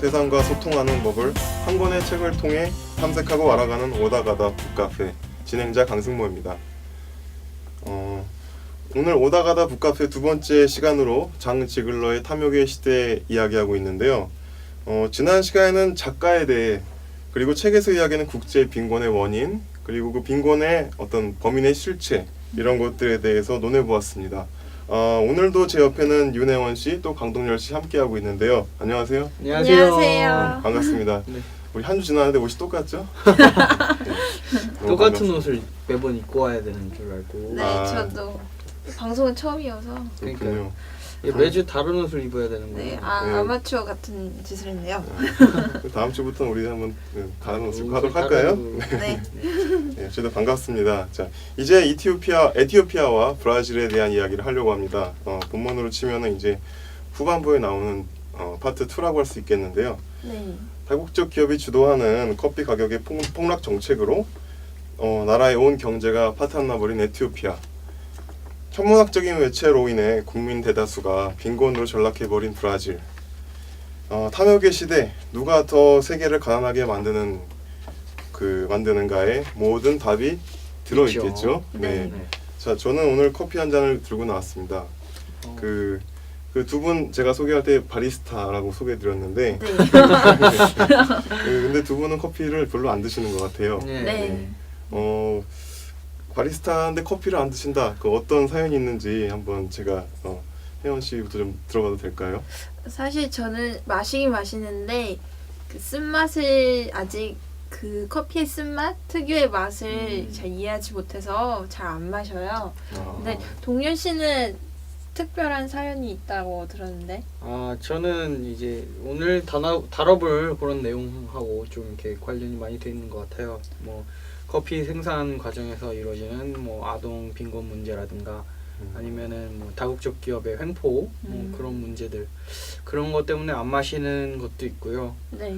세상과 소통하는 법을 한 권의 책을 통해 탐색하고 알아가는 오다가다 북카페 진행자 강승모입니다. 오늘 오다가다 북카페 두 번째 시간으로 장 지글러의 탐욕의 시대 이야기하고 있는데요. 지난 시간에는 작가에 대해 그리고 책에서 이야기하는 국제 빈곤의 원인 그리고 그 빈곤의 어떤 범인의 실체 이런 것들에 대해서 논해보았습니다. 오늘도 제 옆에는 윤혜원 씨 또 강동열 씨 함께하고 있는데요. 안녕하세요. 안녕하세요. 반갑습니다. 네. 우리 한 주 지났는데 옷이 똑같죠? 네. 똑같은 옷을 매번 입고 와야 되는 줄 알고. 네, 저도 방송은 처음이어서 그렇군요. 매주 다른 옷을 입어야 되는 거예요. 네, 네. 아마추어 같은 짓을 했네요. 다음 주부터는 우리 한번 다른 옷을 입고 하도록 다른 할까요? 옷. 네. 네, 저도 반갑습니다. 자, 이제 에티오피아와 브라질에 대한 이야기를 하려고 합니다. 본문으로 치면은 이제 후반부에 나오는 파트 2라고 할 수 있겠는데요. 네. 다국적 기업이 주도하는 커피 가격의 폭락 정책으로 나라의 온 경제가 파탄나버린 에티오피아. 천문학적인 외채로 인해 국민 대다수가 빈곤으로 전락해버린 브라질. 탐욕의 시대, 누가 더 세계를 가난하게 만드는가에 모든 답이 들어있겠죠. 네. 네. 자, 저는 오늘 커피 한 잔을 들고 나왔습니다. 그 두 분 제가 소개할 때 바리스타라고 소개해드렸는데, 네. 근데 두 분은 커피를 별로 안 드시는 것 같아요. 네. 네. 바리스타인데 커피를 안 드신다. 그 어떤 사연이 있는지 한번 제가 혜원 씨부터 좀 들어봐도 될까요? 사실 저는 마시긴 마시는데 그 쓴맛을 아직 그 커피의 쓴맛 특유의 맛을 잘 이해하지 못해서 잘 안 마셔요. 근데 동현 씨는 특별한 사연이 있다고 들었는데. 저는 이제 오늘 다뤄볼 그런 내용하고 좀 이렇게 관련이 많이 돼 있는 것 같아요. 뭐 커피 생산 과정에서 이루어지는 뭐 아동 빈곤 문제라든가 아니면은 뭐 다국적 기업의 횡포 뭐 그런 문제들 그런 것 때문에 안 마시는 것도 있고요. 네.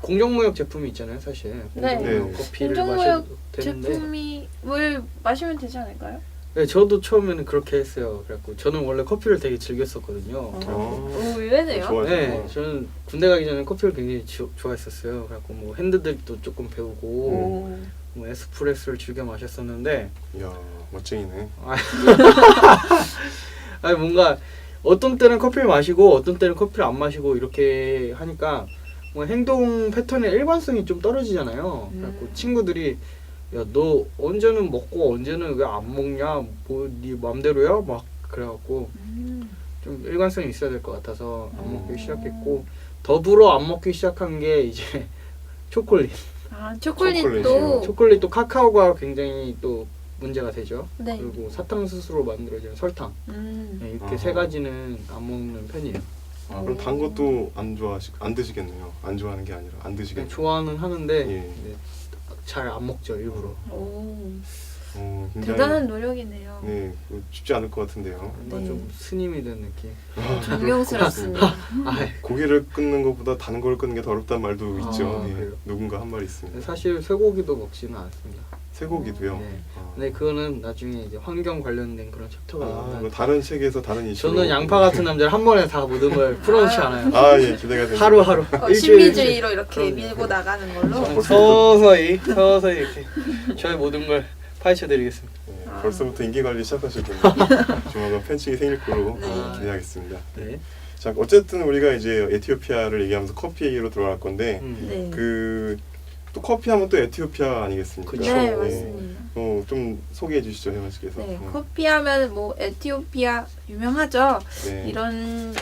공정무역 제품이 있잖아요, 사실. 네. 공정무역 네. 커피를 공정무역 마셔도 되는데. 제품이 뭘 마시면 되지 않을까요? 네, 저도 처음에는 그렇게 했어요. 그래갖고 저는 원래 커피를 되게 즐겼었거든요. 오, 의외네요. 좋아요. 네, 저는 군대 가기 전에 커피를 굉장히 좋아했었어요. 그래갖고 뭐 핸드드립도 조금 배우고 오. 뭐 에스프레소를 즐겨 마셨었는데, 이야, 멋쟁이네. 아니 뭔가 어떤 때는 커피를 마시고 어떤 때는 커피를 안 마시고 이렇게 하니까 뭐 행동 패턴의 일관성이 좀 떨어지잖아요. 그래갖고 친구들이 야, 너 언제는 먹고 언제는 왜 안 먹냐? 뭐 네 맘대로야? 막 그래갖고 좀 일관성이 있어야 될 것 같아서 안 먹기 시작했고, 더불어 안 먹기 시작한 게 이제 초콜릿. 초콜릿도. 초콜릿도 카카오가 굉장히 또 문제가 되죠. 네. 그리고 사탕수수로 만들어진 설탕. 네, 이렇게 세 가지는 안 먹는 편이에요. 그럼 단 것도 안 드시겠네요. 안 좋아하는 게 아니라 안 그냥 드시겠네요. 좋아는 하는데 예. 네, 잘 안 먹죠, 일부러. 오. 굉장히, 대단한 노력이네요. 네, 쉽지 않을 것 같은데요. 뭔가 네. 좀 스님이 된 느낌. 존경스럽습니다. 고기를 끊는 것보다 단 걸 끊는 게 더 어렵다는 말도 있죠. 예, 그래요? 누군가 한 말이 있습니다. 사실 쇠고기도 먹지는 않습니다. 쇠고기도요. 네. 근데 그거는 나중에 이제 환경 관련된 그런 챕터가 나오면 뭐 다른 책에서 다른 이슈로. 저는 양파 같은 남자를 한 번에 다 모든 걸 풀어놓지 않아요. 예, 기대가 됩니다. 하루하루. 신비주의로 이렇게 그럼요. 밀고 나가는 걸로. 저는 서서히 이렇게 저의 모든 걸 파헤쳐드리겠습니다. 네, 벌써부터 인기 관리 시작하시군요. 조만간 팬층이 생길 거로 네. 기대하겠습니다. 네. 자, 어쨌든 우리가 이제 에티오피아를 얘기하면서 커피 얘기로 들어갈 건데 네. 또 커피 하면 또 에티오피아 아니겠습니까? 그쵸. 네, 네. 맞습니다. 좀 소개해 주시죠, 혜원 씨께서. 네, 커피 하면 뭐 에티오피아 유명하죠. 네. 이런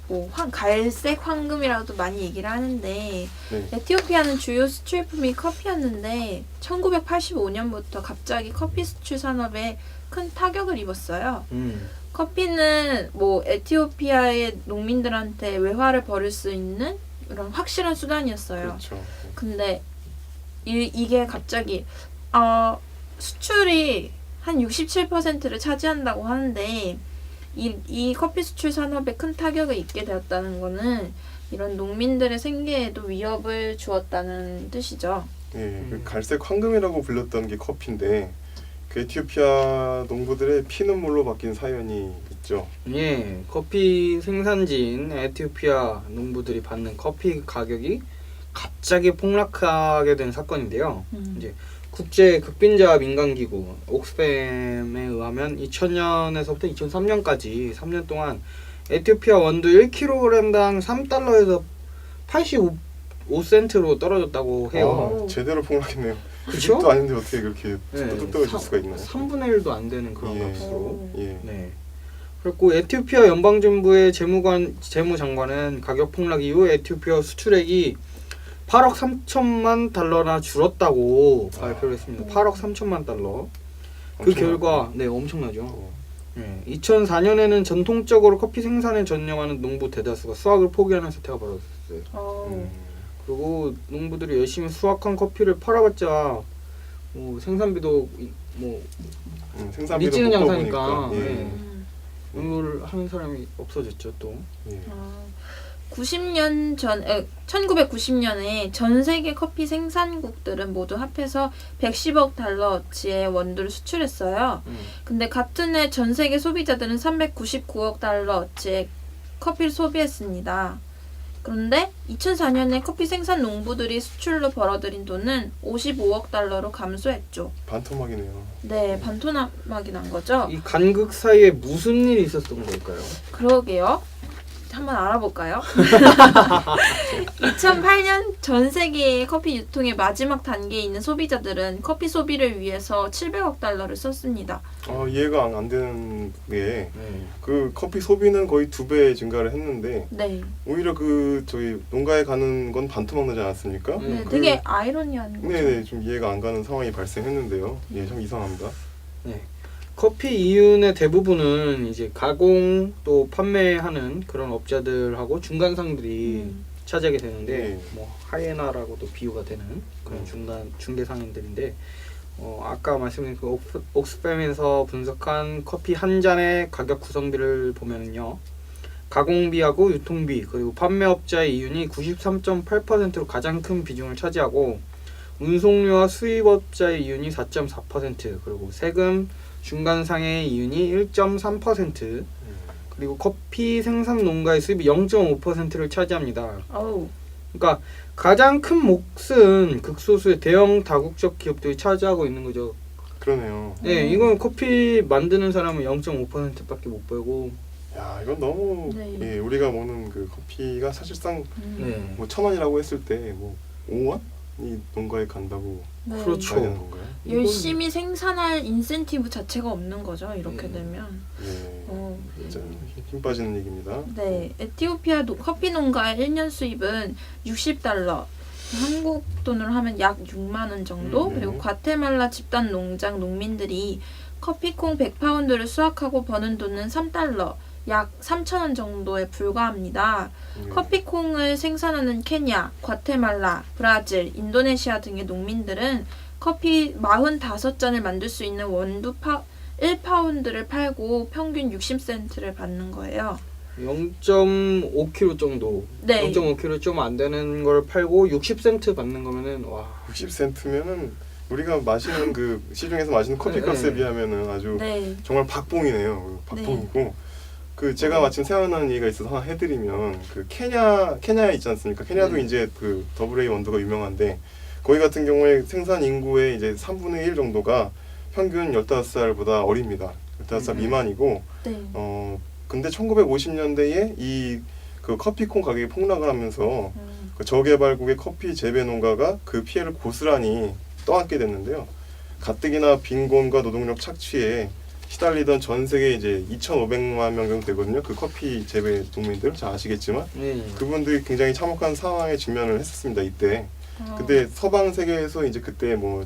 뭐 갈색 황금이라고도 많이 얘기를 하는데 네. 에티오피아는 주요 수출품이 커피였는데 1985년부터 갑자기 커피 수출 산업에 큰 타격을 입었어요. 커피는 뭐 에티오피아의 농민들한테 외화를 벌일 수 있는 그런 확실한 수단이었어요. 그렇죠. 근데 이게 갑자기 수출이 한 67%를 차지한다고 하는데 이 커피 수출 산업에 큰 타격을 입게 되었다는 거는 이런 농민들의 생계에도 위협을 주었다는 뜻이죠. 예, 그 갈색 황금이라고 불렸던 게 커피인데 그 에티오피아 농부들의 피눈물로 바뀐 사연이 있죠. 예, 커피 생산지인 에티오피아 농부들이 받는 커피 가격이 갑자기 폭락하게 된 사건인데요. 이제 국제 극빈자 민간기구 옥스팸에 의하면 2000년에서부터 2003년까지 3년 동안 에티오피아 원두 1kg당 3달러에서 85센트로 떨어졌다고 해요. 제대로 폭락했네요. 그쵸? 또 아닌데 어떻게 그렇게 네, 뚝 떨어질 수가 있나요? 3분의 1도 안 되는 그런 예. 값으로. 예. 네. 그리고 에티오피아 연방정부의 재무장관은 가격 폭락 이후 에티오피아 수출액이 8억 3천만 달러나 줄었다고 발표를 했습니다. 8억 3천만 달러. 그 엄청나죠. 결과 네 엄청나죠. 어. 네, 2004년에는 전통적으로 커피 생산에 전념하는 농부 대다수가 수확을 포기하는 사태가 벌어졌어요. 음. 그리고 농부들이 열심히 수확한 커피를 팔아봤자 뭐 생산비도 뭐 생산비도 미치는 못 양상이니까 먹으니까. 예. 네. 농구를 하는 사람이 없어졌죠 또. 예. 1990년에 전 세계 커피 생산국들은 모두 합해서 110억 달러어치의 원두를 수출했어요. 근데 같은 해 전 세계 소비자들은 399억 달러어치의 커피를 소비했습니다. 그런데 2004년에 커피 생산 농부들이 수출로 벌어들인 돈은 55억 달러로 감소했죠. 반토막이네요. 네, 반토막이 난 거죠. 이 간극 사이에 무슨 일이 있었던 걸까요? 그러게요. 한번 알아볼까요? 2008년 전 세계의 커피 유통의 마지막 단계에 있는 소비자들은 커피 소비를 위해서 700억 달러를 썼습니다. 이해가 안 되는 게 네. 그 커피 소비는 거의 2배 증가를 했는데 네, 오히려 그 저희 농가에 가는 건 반토막 나지 않았습니까? 네 그- 되게 아이러니한 거죠. 네네 좀 이해가 안 가는 상황이 발생했는데요. 예, 참 이상합니다. 네. 커피 이윤의 대부분은 이제 가공 또 판매하는 그런 업자들하고 중간상들이 차지하게 되는데 네. 뭐 하이에나라고도 비유가 되는 그런 중개 상인들인데 아까 말씀드린 그 옥스팸에서 분석한 커피 한 잔의 가격 구성비를 보면은요. 가공비하고 유통비 그리고 판매업자의 이윤이 93.8%로 가장 큰 비중을 차지하고 운송료와 수입업자의 이윤이 4.4% 그리고 세금 중간상의 이윤이 1.3% 그리고 커피 생산 농가의 수입이 0.5%를 차지합니다. 어우, 그러니까 가장 큰 몫은 극소수의 대형 다국적 기업들이 차지하고 있는 거죠. 그러네요. 네, 이건 커피 만드는 사람은 0.5%밖에 못 벌고. 야 이건 너무 네. 예, 우리가 먹는 그 커피가 사실상 네. 뭐 1,000원이라고 했을 때 뭐 5원이 농가에 간다고 네. 그렇죠. 봐야 되는 건가요? 열심히 생산할 인센티브 자체가 없는 거죠. 이렇게 네. 되면. 예, 어, 진짜 힘 빠지는 얘기입니다. 네, 에티오피아 커피 농가의 1년 수입은 60달러, 한국 돈으로 하면 약 6만 원 정도. 네. 그리고 과테말라 집단 농장 농민들이 커피콩 100파운드를 수확하고 버는 돈은 3달러, 약 3,000원 정도에 불과합니다. 예. 커피콩을 생산하는 케냐, 과테말라, 브라질, 인도네시아 등의 농민들은 커피 45잔을 만들 수 있는 원두 1파운드를 팔고 평균 60센트를 받는 거예요. 0.5kg 정도, 네. 0.5kg 좀 안 되는 걸 팔고 60센트 받는 거면은 와. 60센트면은 우리가 마시는 그 시중에서 마시는 커피 네. 값에 비하면은 아주 네. 정말 박봉이네요. 박봉이고 그 제가 마침 생각나는 얘기가 있어서 하나 해드리면 그 케냐에 있지 않습니까? 케냐도 네. 이제 그 AA 원두가 유명한데 거기 같은 경우에 생산 인구의 이제 3분의 1 정도가 평균 15살보다 어립니다. 15살 미만이고 네. 근데 1950년대에 이 그 커피콩 가격이 폭락을 하면서 그 저개발국의 커피 재배 농가가 그 피해를 고스란히 떠안게 됐는데요. 가뜩이나 빈곤과 노동력 착취에 시달리던 전 세계 이제 2,500만 명 정도 되거든요. 그 커피 재배 농민들 잘 아시겠지만 네. 그분들이 굉장히 참혹한 상황에 직면을 했었습니다. 이때. 어, 근데 서방 세계에서 이제 그때 뭐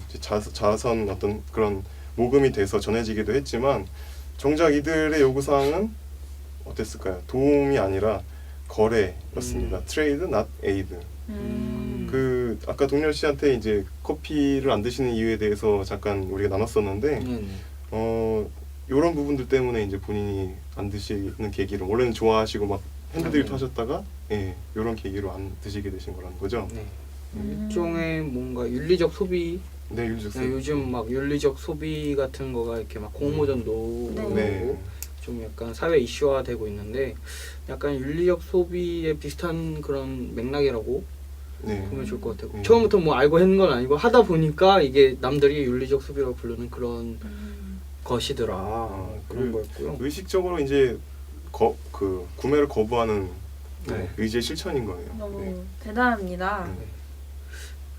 자선 어떤 그런 모금이 돼서 전해지기도 했지만 정작 이들의 요구 사항은 어땠을까요? 도움이 아니라 거래였습니다. 트레이드, not aid. 그 아까 동렬 씨한테 이제 커피를 안 드시는 이유에 대해서 잠깐 우리가 나눴었는데 이런 부분들 때문에 이제 본인이 안 드시는 계기로 원래는 좋아하시고 막 핸드드립 하셨다가 이런 계기로 안 드시게 되신 거라는 거죠. 네. 일종의 뭔가 윤리적 소비. 네, 윤주석 네, 요즘 막 윤리적 소비 같은 거가 이렇게 막 공모전도 네. 네. 좀 약간 사회 이슈화 되고 있는데 약간 윤리적 소비에 비슷한 그런 맥락이라고 네. 보면 좋을 것 같아요. 음. 처음부터 뭐 알고 했는 건 아니고 하다 보니까 이게 남들이 윤리적 소비라고 부르는 그런 것이더라. 그런 거였고요. 의식적으로 이제 구매를 거부하는 네. 의지의 실천인 거예요. 너무 네. 대단합니다.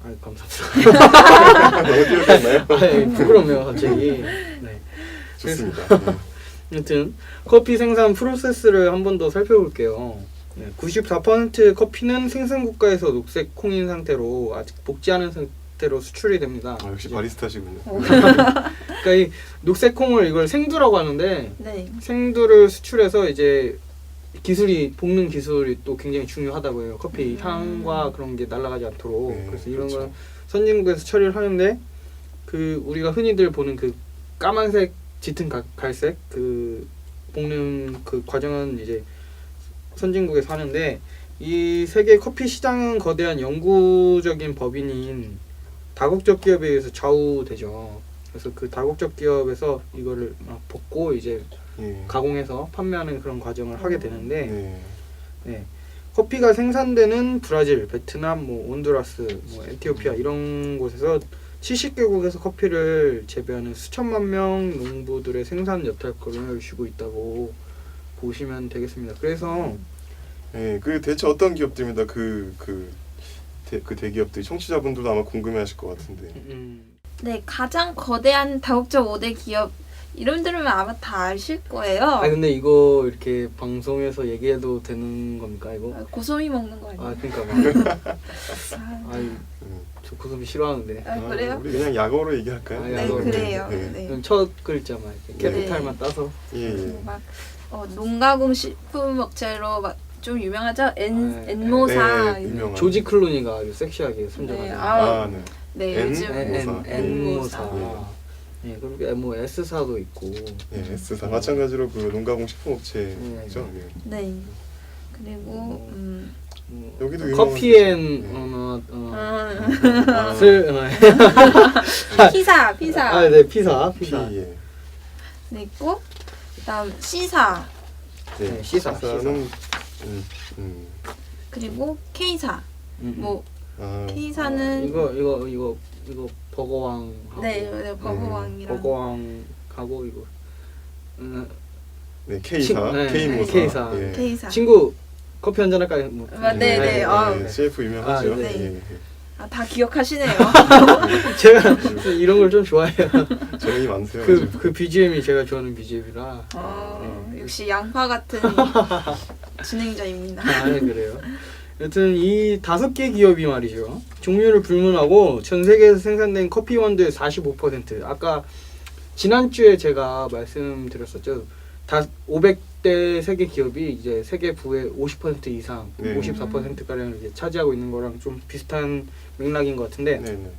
아, 감사합니다. 너무 뛰어들었나요? 부끄럽네요, 갑자기. 네. 좋습니다. 네. 아무튼 커피 생산 프로세스를 한 번 더 살펴볼게요. 94% 커피는 생산 국가에서 녹색 콩인 상태로 아직 볶지 않은 상태로 수출이 됩니다. 역시 이제 바리스타시군요. 그러니까 이 녹색 콩을 이걸 생두라고 하는데 네. 생두를 수출해서 이제 기술이 볶는 기술이 또 굉장히 중요하다고 해요. 커피 향과 그런 게 날아가지 않도록. 네, 그래서 이런 그렇죠. 건 선진국에서 처리를 하는데 그 우리가 흔히들 보는 그 까만색 짙은 갈색 그 볶는 그 과정은 이제 선진국에서 하는데 이 세계 커피 시장은 거대한 영구적인 법인인 다국적 기업에 의해서 좌우되죠. 그래서 그 다국적 기업에서 이거를 막 볶고 이제 예. 가공해서 판매하는 그런 과정을 하게 되는데 네. 네. 커피가 생산되는 브라질, 베트남, 뭐 온두라스, 뭐 에티오피아 이런 곳에서 70개국에서 커피를 재배하는 수천만 명 농부들의 생산 여탈권을 쥐고 있다고 보시면 되겠습니다. 그래서 예, 그 대체 어떤 기업들입니다. 그 대기업들 청취자분들도 아마 궁금해하실 것 같은데. 네, 가장 거대한 다국적 5대 기업 이름 들으면 아마 다 아실 거예요. 아 근데 이거 이렇게 방송에서 얘기해도 되는 겁니까 이거? 고소미 먹는 거 아니에요? 아 그러니까 막 아이 음. 저 고소미 싫어하는데. 그래요? 우리 그냥 약어로 얘기할까요? 아, 네, 약어로. 그래요. 네. 네. 그럼 첫 글자만 이렇게 네. 캐피탈만 따서. 예, 예. 막 농가공 식품 업체로 막 좀 유명하죠? 네. 엔모사. 네, 유명한. 조지 클루니가 아주 섹시하게 선정하는. 네, 아, 네. 네, N? 요즘 엔모사. 엔모사. 예. 예, 그리고 뭐 S사도 있고. 예, S사 마찬가지로 그 농가공 식품업체죠. 예. 네. 그리고 여기도 유명한 커피앤 데죠. 아, 슬 피사. 아, 네, 피사. 피, 예. 네, 있고 그다음 C사. 네, C사. C사는 그리고 K사. 뭐 아, K사는 이거 버거왕 하고. 네, 버거왕이랑 버거왕 하고 이거. 네, K사, 네, K모사. K사. 예. K사. 친구 커피 한잔 할까요? 뭐. 네, 네. 예, CF 유명하죠. 아, 네. 예, 예. 아, 다 기억하시네요. 제가 이런 걸 좀 좋아해요. 재능이 많으세요. 그 BGM이 제가 좋아하는 BGM이라. 역시 양파 같은 진행자입니다. 아, 네, 그래요. 여튼 이 5개 기업이 말이죠. 종류를 불문하고 전 세계에서 생산된 커피 원두의 45%. 아까 지난주에 제가 말씀드렸었죠. 500대 세계 기업이 이제 세계 부의 50% 이상, 네. 54%가량을 이제 차지하고 있는 거랑 좀 비슷한 맥락인 것 같은데 네, 네.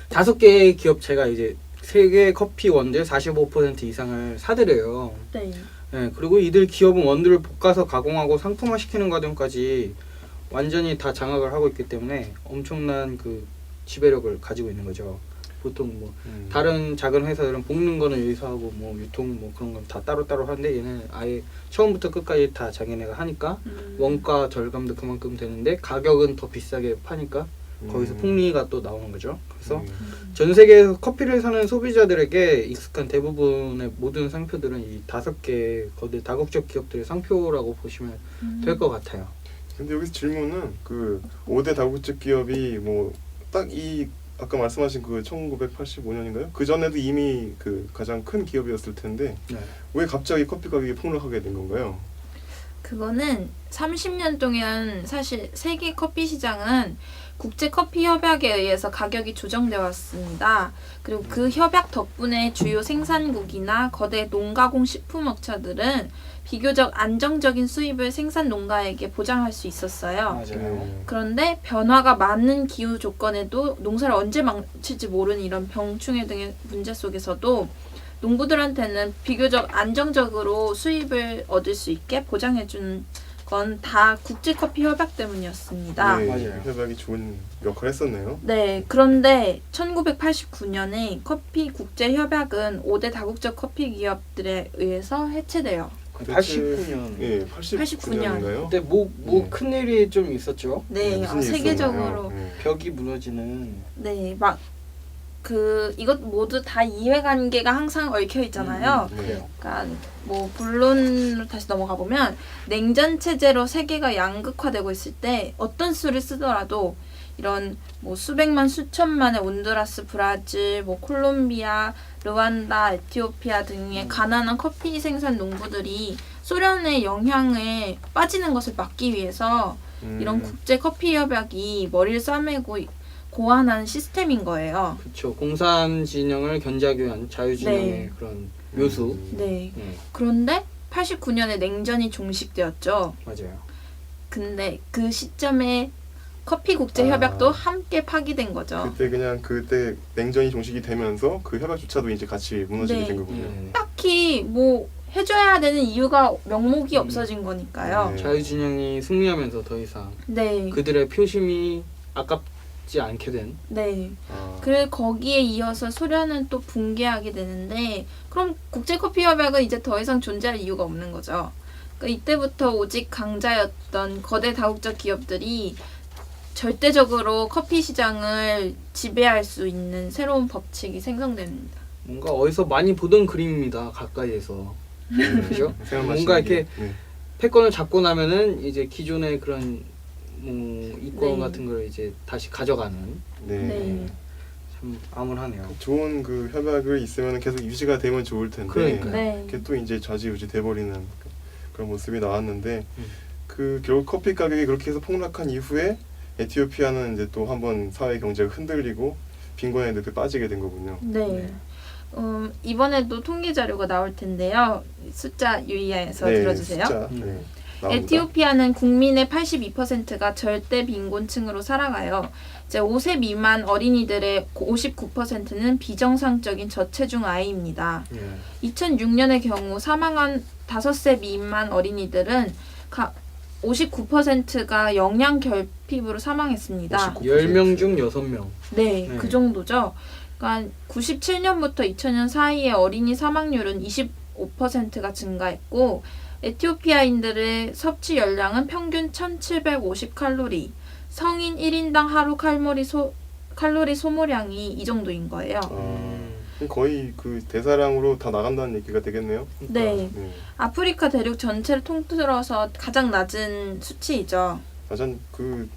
5개의 기업체가 이제 세계 커피 원두의 45% 이상을 사들여요. 네. 네, 그리고 이들 기업은 원두를 볶아서 가공하고 상품화시키는 과정까지 완전히 다 장악을 하고 있기 때문에 엄청난 그 지배력을 가지고 있는 거죠. 보통 뭐 다른 작은 회사들은 볶는 거는 여기서 하고 뭐 유통 뭐 그런 건 다 따로따로 하는데 얘는 아예 처음부터 끝까지 다 자기네가 하니까 원가 절감도 그만큼 되는데 가격은 더 비싸게 파니까 거기서 폭리가 또 나오는 거죠. 그래서 전 세계에서 커피를 사는 소비자들에게 익숙한 대부분의 모든 상표들은 이 5개 거대 다국적 기업들의 상표라고 보시면 될 것 같아요. 근데 여기서 질문은 그 5대 다국적 기업이 뭐 딱 이 아까 말씀하신 그 1985년인가요? 그 전에도 이미 그 가장 큰 기업이었을 텐데 네. 왜 갑자기 커피 가격이 폭락하게 된 건가요? 그거는 30년 동안 사실 세계 커피 시장은 국제 커피 협약에 의해서 가격이 조정되어 왔습니다. 그리고 그 협약 덕분에 주요 생산국이나 거대 농가공 식품업체들은 비교적 안정적인 수입을 생산 농가에게 보장할 수 있었어요. 맞아요. 그런데 변화가 많은 기후 조건에도 농사를 언제 망칠지 모르는 이런 병충해 등의 문제 속에서도 농부들한테는 비교적 안정적으로 수입을 얻을 수 있게 보장해준 건 다 국제커피 협약 때문이었습니다. 네, 맞아요. 협약이 좋은 역할을 했었네요. 네, 그런데 1989년에 커피 국제 협약은 5대 다국적 커피 기업들에 의해서 해체돼요. 89년. 예, 89년인가요? 그때 뭐 네. 큰 일이 좀 있었죠. 네, 무슨 일이 세계적으로 있었나요? 네. 벽이 무너지는. 네, 막 이것 모두 다 이해관계가 항상 얽혀 있잖아요. 네. 그래요. 그러니까 뭐 본론으로 다시 넘어가 보면 냉전 체제로 세계가 양극화되고 있을 때 어떤 수를 쓰더라도 이런 뭐 수백만 수천만의 온두라스, 브라질, 뭐 콜롬비아, 르완다, 에티오피아 등의 가난한 커피 생산 농부들이 소련의 영향에 빠지는 것을 막기 위해서 이런 국제 커피 협약이 머리를 싸매고 고안한 시스템인 거예요. 그렇죠. 공산 진영을 견제하기 위한 자유진영의 네. 그런 묘수. 네. 네, 그런데 89년에 냉전이 종식되었죠. 맞아요. 근데 그 시점에 커피 국제 협약도 함께 파기된 거죠. 그때 냉전이 종식이 되면서 그 협약조차도 이제 같이 무너지게 네. 된 거군요. 딱히 뭐 해줘야 되는 이유가 명목이 없어진 거니까요. 네. 자유진영이 승리하면서 더 이상 네. 그들의 표심이 아깝지 않게 된. 네. 아, 그래 거기에 이어서 소련은 또 붕괴하게 되는데 그럼 국제 커피 협약은 이제 더 이상 존재할 이유가 없는 거죠. 그러니까 이때부터 오직 강자였던 거대 다국적 기업들이 절대적으로 커피 시장을 지배할 수 있는 새로운 법칙이 생성됩니다. 뭔가 어디서 많이 보던 그림입니다. 가까이에서. 그죠? 뭔가 이렇게 네. 패권을 잡고 나면은 이제 기존의 그런 뭐 이권 네. 같은 걸 이제 다시 가져가는. 네. 네. 참 암울하네요. 좋은 그 협약을 있으면 계속 유지가 되면 좋을 텐데 그러니까요. 네. 그게 또 이제 좌지우지 돼버리는 그런 모습이 나왔는데 음. 그 결국 커피 가격이 그렇게 해서 폭락한 이후에 에티오피아는 이제 또 한번 사회 경제가 흔들리고 빈곤의 늪에 빠지게 된 거군요. 네. 이번에도 통계 자료가 나올 텐데요. 숫자 유의해서 들어주세요. 숫자, 네, 나옵니다. 에티오피아는 국민의 82%가 절대 빈곤층으로 살아가요. 이제 5세 미만 어린이들의 59%는 비정상적인 저체중 아이입니다. 예. 2006년의 경우 사망한 5세 미만 어린이들은 59%가 영양 결핍으로 사망했습니다. 10명 중 6명. 네, 네. 그 정도죠. 그러니까 97년부터 2000년 사이에 어린이 사망률은 25%가 증가했고 에티오피아인들의 섭취 열량은 평균 1750칼로리, 성인 1인당 하루 칼로리 소모량이 이 정도인 거예요. 거의 그 대사량으로 다 나간다는 얘기가 되겠네요. 네. 네. 아프리카 대륙 전체를 통틀어서 가장 낮은 수치이죠. 가장 그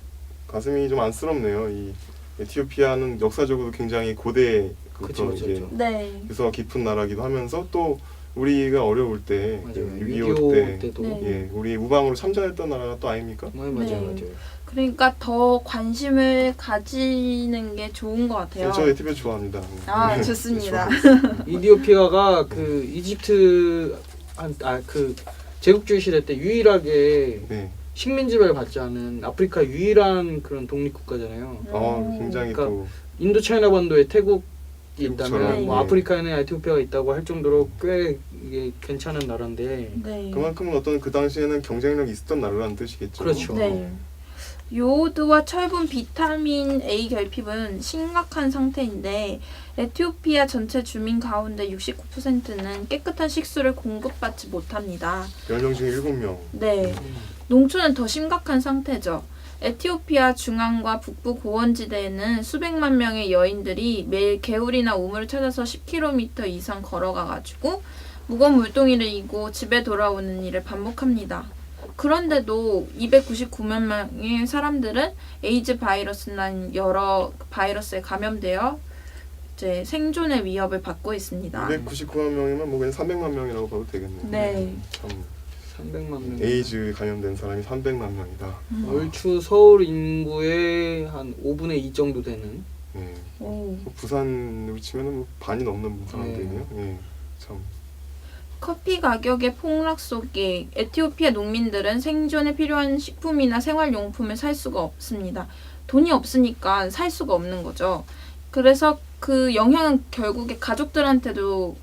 가슴이 좀 안쓰럽네요. 이 에티오피아는 역사적으로 굉장히 고대부터 그쵸, 이제 그쵸. 네. 유서가 깊은 나라기도 하면서 또 우리가 어려울 때 맞아요. 6.25 때 때도. 네. 예, 우리 무방으로 참전했던 나라가 또 아닙니까? 맞아요, 네. 맞아요. 그러니까 더 관심을 가지는 게 좋은 것 같아요. 저 에티오피아 좋아합니다. 아, 네, 좋습니다. 좋아합니다. 이디오피아가 그 이집트 그 제국주의 시대 때 유일하게 네. 식민지배를 받지 않은 아프리카 유일한 그런 독립국가잖아요. 굉장히 그러니까 또 인도 차이나 반도에 태국이 태국처럼, 있다면 뭐 네. 아프리카에는 에티오피아가 있다고 할 정도로 꽤 이게 괜찮은 나라인데. 네. 그만큼은 어떤 그 당시에는 경쟁력이 있었던 나라라는 뜻이겠죠. 그렇죠. 네. 요오드와 철분, 비타민 A 결핍은 심각한 상태인데 에티오피아 전체 주민 가운데 69%는 깨끗한 식수를 공급받지 못합니다. 10명 중에 7명. 네. 농촌은 더 심각한 상태죠. 에티오피아 중앙과 북부 고원지대에는 수백만 명의 여인들이 매일 개울이나 우물을 찾아서 10km 이상 걸어가가지고 무거운 물동이를 이고 집에 돌아오는 일을 반복합니다. 그런데도 299만 명의 사람들은 에이즈 바이러스나 여러 바이러스에 감염되어 이제 생존의 위협을 받고 있습니다. 299만 명이면 뭐 그냥 300만 명이라고 봐도 되겠네요. 네. 참 300만 명. 에이즈 감염된 사람이 300만 명이다. 얼추 서울 인구의 한 5분의 2 정도 되는. 네. 오. 부산으로 치면은 뭐 반이 넘는 사람들이네요. 네. 참. 커피 가격의 폭락 속에 에티오피아 농민들은 생존에 필요한 식품이나 생활용품을 살 수가 없습니다. 돈이 없으니까 살 수가 없는 거죠. 그래서 그 영향은 결국에 가족들한테도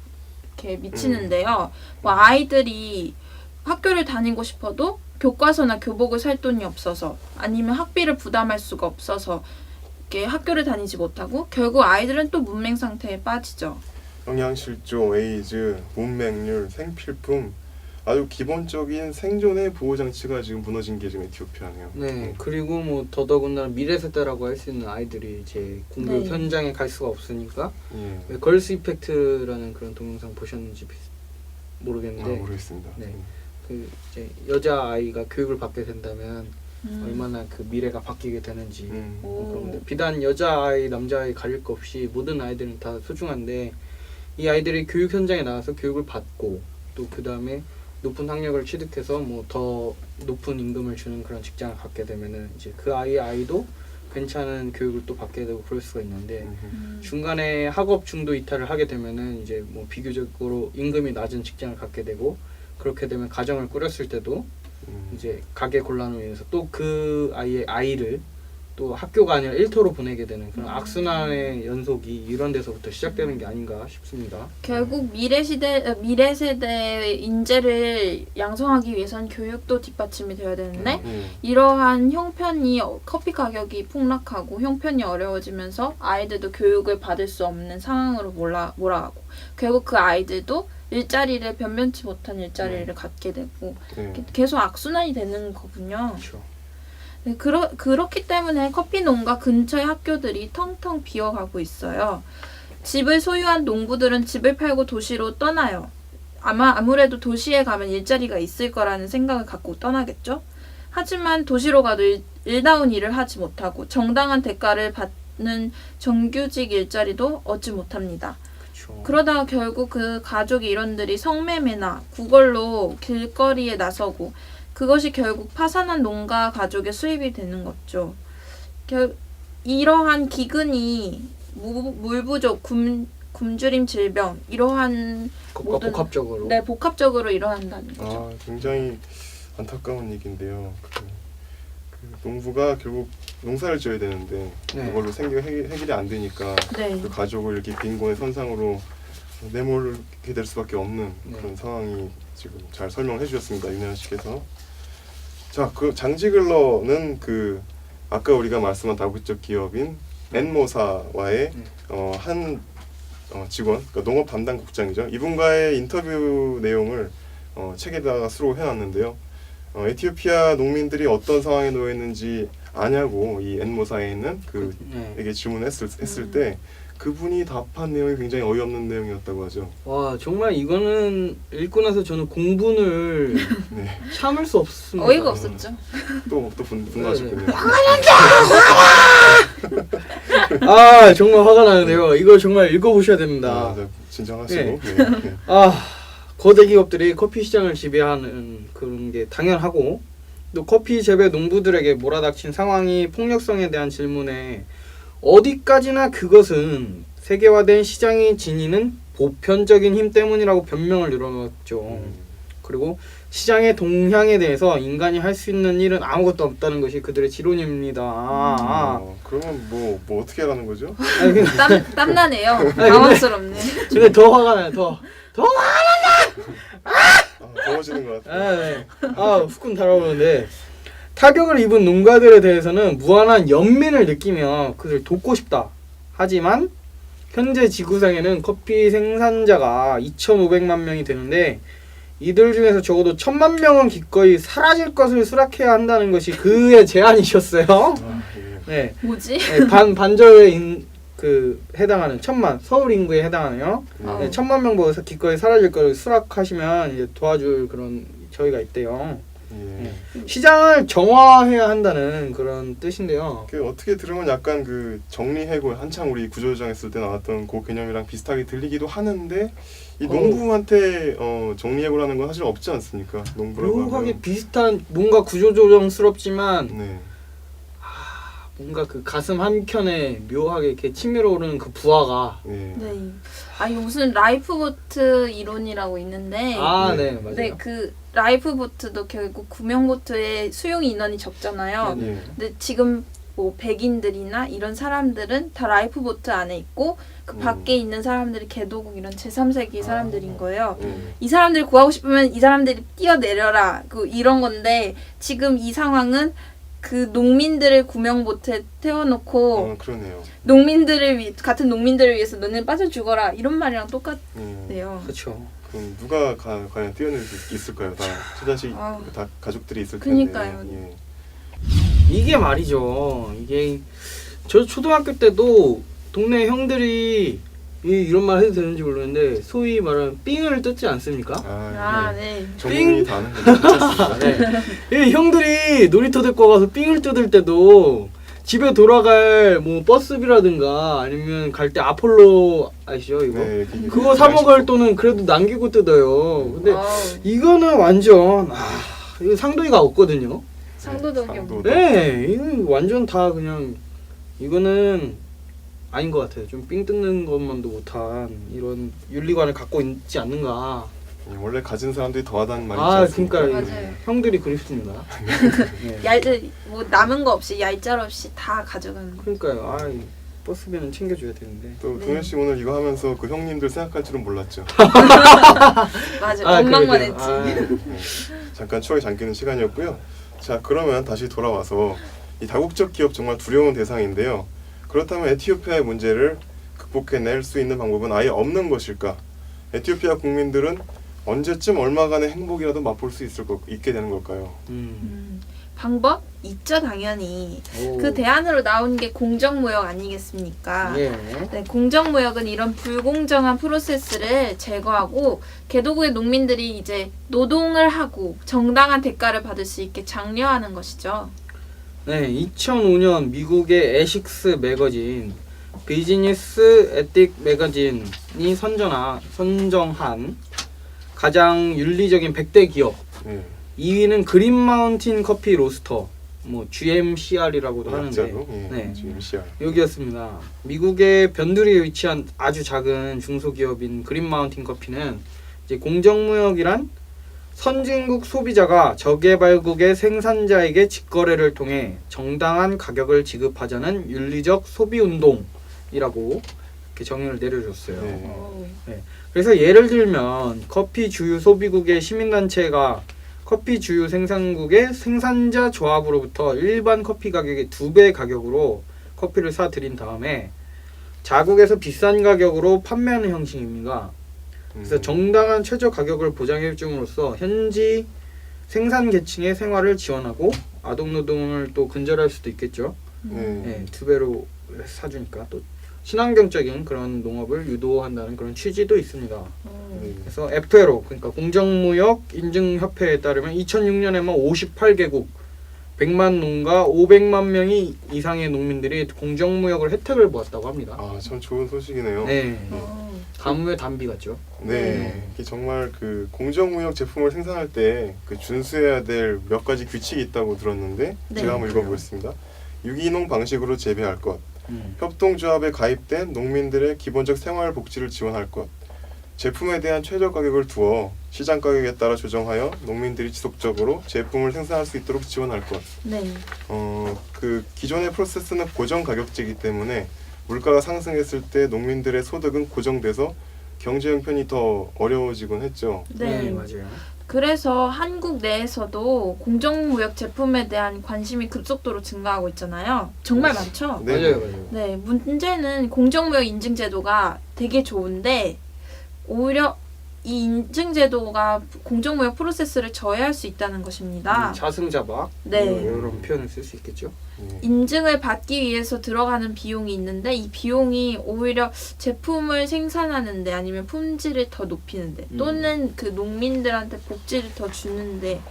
이렇게 미치는데요. 뭐 아이들이 학교를 다니고 싶어도 교과서나 교복을 살 돈이 없어서 아니면 학비를 부담할 수가 없어서 이렇게 학교를 다니지 못하고 결국 아이들은 또 문맹 상태에 빠지죠. 영양실조, 에이즈, 문맹률, 생필품 아주 기본적인 생존의 보호 장치가 지금 무너진 게 지금 에티오피아네요. 네, 그리고 뭐 더더군다나 미래 세대라고 할 수 있는 아이들이 이제 공격 네. 현장에 갈 수가 없으니까 예. 걸스 이펙트라는 그런 동영상 보셨는지 모르겠는데 모르겠습니다. 네. 그 이제 여자 아이가 교육을 받게 된다면 얼마나 그 미래가 바뀌게 되는지 오. 그런데 비단 여자 아이 남자 아이 가릴 것 없이 모든 아이들은 다 소중한데 이 아이들이 교육 현장에 나가서 교육을 받고 또 그 다음에 높은 학력을 취득해서 뭐 더 높은 임금을 주는 그런 직장을 갖게 되면은 이제 그 아이도 괜찮은 교육을 또 받게 되고 그럴 수가 있는데 중간에 학업 중도 이탈을 하게 되면은 이제 뭐 비교적으로 임금이 낮은 직장을 갖게 되고 그렇게 되면 가정을 꾸렸을 때도 이제 가계 곤란으로 인해서 또 그 아이의 아이를 또 학교가 아니라 일터로 보내게 되는 그런 악순환의 연속이 이런 데서부터 시작되는 게 아닌가 싶습니다. 결국 미래 세대의 인재를 양성하기 위해선 교육도 뒷받침이 되어야 되는데 이러한 형편이 커피 가격이 폭락하고 형편이 어려워지면서 아이들도 교육을 받을 수 없는 상황으로 몰아가고 결국 그 아이들도 일자리를 변변치 못한 일자리를 갖게 되고 계속 악순환이 되는 거군요. 그렇죠. 네, 그렇기 때문에 커피 농가 근처의 학교들이 텅텅 비어가고 있어요. 집을 소유한 농부들은 집을 팔고 도시로 떠나요. 아무래도 도시에 가면 일자리가 있을 거라는 생각을 갖고 떠나겠죠. 하지만 도시로 가도 일다운 일을 하지 못하고 정당한 대가를 받는 정규직 일자리도 얻지 못합니다. 그렇죠. 그러다가 결국 그 가족 일원들이 성매매나 구걸로 길거리에 나서고 그것이 결국 파산한 농가 가족의 수입이 되는 거죠. 이러한 기근이 물 부족, 굶주림 질병 이러한 모든 복합적으로 네 복합적으로 일어난다는 거죠. 굉장히 안타까운 얘기인데요. 그 농부가 결국 농사를 지어야 되는데 그걸로 생계가 해결이 안 되니까 네. 그 가족을 이렇게 빈곤의 선상으로 내몰게 될 수밖에 없는 그런 상황이 지금 잘 설명을 해주셨습니다. 윤현 씨께서. 자, 그 장지글러는 그 아까 우리가 말씀한 다국적 기업인 엔모사와의 한 직원, 그러니까 농업 담당 국장이죠. 이분과의 인터뷰 내용을 책에다가 수록을 해놨는데요. 에티오피아 농민들이 어떤 상황에 놓여 있는지 아냐고 이 엔모사에 있는 그에게 질문했을 때 그분이 답한 내용이 굉장히 어이없는 내용이었다고 하죠. 와 정말 이거는 읽고 나서 저는 공분을 참을 수 없습니다. 어이가 없었죠. 또 분노하셨군요. 아 정말 화가 나는데요. 이거 정말 읽어보셔야 됩니다. 진정하시고. 거대 기업들이 커피 시장을 지배하는 그런 게 당연하고 또 커피 재배 농부들에게 몰아닥친 상황이 폭력성에 대한 질문에 어디까지나 그것은 세계화된 시장이 지니는 보편적인 힘 때문이라고 변명을 늘어놨죠. 그리고 시장의 동향에 대해서 인간이 할 수 있는 일은 아무것도 없다는 것이 그들의 지론입니다. 그러면 뭐 어떻게 하라는 거죠? 땀나네요. 당황스럽네. 근데 더 화가 나요. 더 더워지는 것 같아요. 후끈 달아오르는데 타격을 입은 농가들에 대해서는 무한한 연민을 느끼며 그들을 돕고 싶다. 하지만 현재 지구상에는 커피 생산자가 2,500만 명이 되는데 이들 중에서 적어도 1,000만 명은 기꺼이 사라질 것을 수락해야 한다는 것이 그의 제안이셨어요. 네. 뭐지? 네, 반절에 해당하는 1,000만 서울 인구에 해당하네요. 1,000만 명 모여서 기꺼이 사라질 것을 수락하시면 이제 도와줄 그런 저희가 있대요. 시장을 정화해야 한다는 그런 뜻인데요. 어떻게 들으면 약간 그 정리해고 한창 우리 구조조정 했을 때 나왔던 그 개념이랑 비슷하게 들리기도 하는데 이 농부한테 정리해고라는 건 사실 없지 않습니까? 농부라고 묘하게 비슷한 뭔가 구조조정스럽지만 뭔가 그 가슴 한켠에 묘하게 이렇게 치밀어 오르는 그 부하가 네. 아니 무슨 라이프보트 이론이라고 있는데 네 맞아요. 네, 그 라이프보트도 결국 구명보트의 수용 인원이 적잖아요. 근데 지금 뭐 백인들이나 이런 사람들은 다 라이프보트 안에 있고 그 밖에 있는 사람들이 개도국 이런 제3세기 사람들인 거예요. 이 사람들을 구하고 싶으면 이 사람들이 뛰어내려라 이런 건데 지금 이 상황은 그 농민들을 구명보트에 태워놓고 그러네요. 같은 농민들을 위해서 너는 빠져 죽어라 이런 말이랑 똑같네요. 그렇죠. 그럼 누가 과연 뛰어낼 수 있을까요? 다 처자식 다 가족들이 있을 텐데. 그니까요. 예. 이게 말이죠. 이게 저 초등학교 때도 동네 형들이 이런 말 해도 되는지 모르겠는데 소위 말하는 삥을 뜯지 않습니까? 네. 전국민이 다 아는 거죠. 네. 이 형들이 놀이터 데리고 가서 삥을 뜯을 때도 집에 돌아갈 뭐 버스비라든가 아니면 갈 때 아폴로 아시죠 이거? 네, 그거 사 먹을 돈은 그래도 남기고 뜯어요. 근데 이거는 완전 이거 상도이가 없거든요. 상도덕이 없네. 네, 이건 완전 다 그냥 이거는 아닌 것 같아요. 좀 삥 뜯는 것만도 못한 이런 윤리관을 갖고 있지 않는가. 원래 가진 사람들이 더하다는 말이 있지 않습니까? 그러니까 맞아요. 형들이 그립습니다. 네. 뭐 남은 거 없이 얄짤 없이 다 가져가는 거. 그러니까요. 이 버스비는 챙겨줘야 되는데. 또 동현 씨 오늘 이거 하면서 그 형님들 생각할 줄은 몰랐죠. 맞아. 원망만 했지. 네. 잠깐 추억에 잠기는 시간이었고요. 자, 그러면 다시 돌아와서 이 다국적 기업 정말 두려운 대상인데요. 그렇다면 에티오피아의 문제를 극복해낼 수 있는 방법은 아예 없는 것일까? 에티오피아 국민들은 언제쯤 얼마간의 행복이라도 맛볼 수 있게 되는 걸까요? 방법 있죠, 당연히. 오. 그 대안으로 나온 게 공정무역 아니겠습니까? 예. 네, 공정무역은 이런 불공정한 프로세스를 제거하고 개도국의 농민들이 이제 노동을 하고 정당한 대가를 받을 수 있게 장려하는 것이죠. 네, 2005년 미국의 에식스 매거진 비즈니스 에틱 매거진이 선정한 가장 윤리적인 100대 기업. 2위는 그린 마운틴 커피 로스터, 뭐 GMCR이라고도 하는데, 네, GMCR. 여기였습니다. 미국의 변두리에 위치한 아주 작은 중소기업인 그린 마운틴 커피는 이제 공정무역이란 선진국 소비자가 저개발국의 생산자에게 직거래를 통해 정당한 가격을 지급하자는 윤리적 소비운동이라고 이렇게 정의를 내려줬어요. 네. 그래서 예를 들면 커피 주유 소비국의 시민단체가 커피 주유 생산국의 생산자 조합으로부터 일반 커피 가격의 2배 가격으로 커피를 사들인 다음에 자국에서 비싼 가격으로 판매하는 형식입니다. 그래서 정당한 최저 가격을 보장해 줌으로써 현지 생산 계층의 생활을 지원하고 아동 노동을 또 근절할 수도 있겠죠. 네, 2배로 사주니까 또 친환경적인 그런 농업을 유도한다는 그런 취지도 있습니다. 그래서 FLO, 그러니까 공정무역 인증협회에 따르면 2006년에만 58개국 100만 농가 500만 명이 이상의 농민들이 공정무역을 혜택을 보았다고 합니다. 참 좋은 소식이네요. 네. 가뭄의 단비 같죠. 네. 이게 정말 그 공정무역 제품을 생산할 때 그 준수해야 될 몇 가지 규칙이 있다고 들었는데 제가 한번 읽어보겠습니다. 유기농 방식으로 재배할 것, 협동조합에 가입된 농민들의 기본적 생활 복지를 지원할 것, 제품에 대한 최저 가격을 두어 시장 가격에 따라 조정하여 농민들이 지속적으로 제품을 생산할 수 있도록 지원할 것. 그 기존의 프로세스는 고정 가격제이기 때문에 물가가 상승했을 때 농민들의 소득은 고정돼서 경제 형편이 더 어려워지곤 했죠. 네, 맞아요. 그래서 한국 내에서도 공정무역 제품에 대한 관심이 급속도로 증가하고 있잖아요. 정말 많죠? 네. 맞아요. 네, 문제는 공정무역 인증제도가 되게 좋은데 오히려 이 인증제도가 공정무역 프로세스를 저해할 수 있다는 것입니다. 자승자박, 네. 이런 표현을 쓸 수 있겠죠. 인증을 받기 위해서 들어가는 비용이 있는데 이 비용이 오히려 제품을 생산하는데 아니면 품질을 더 높이는데 또는 그 농민들한테 복지를 더 주는데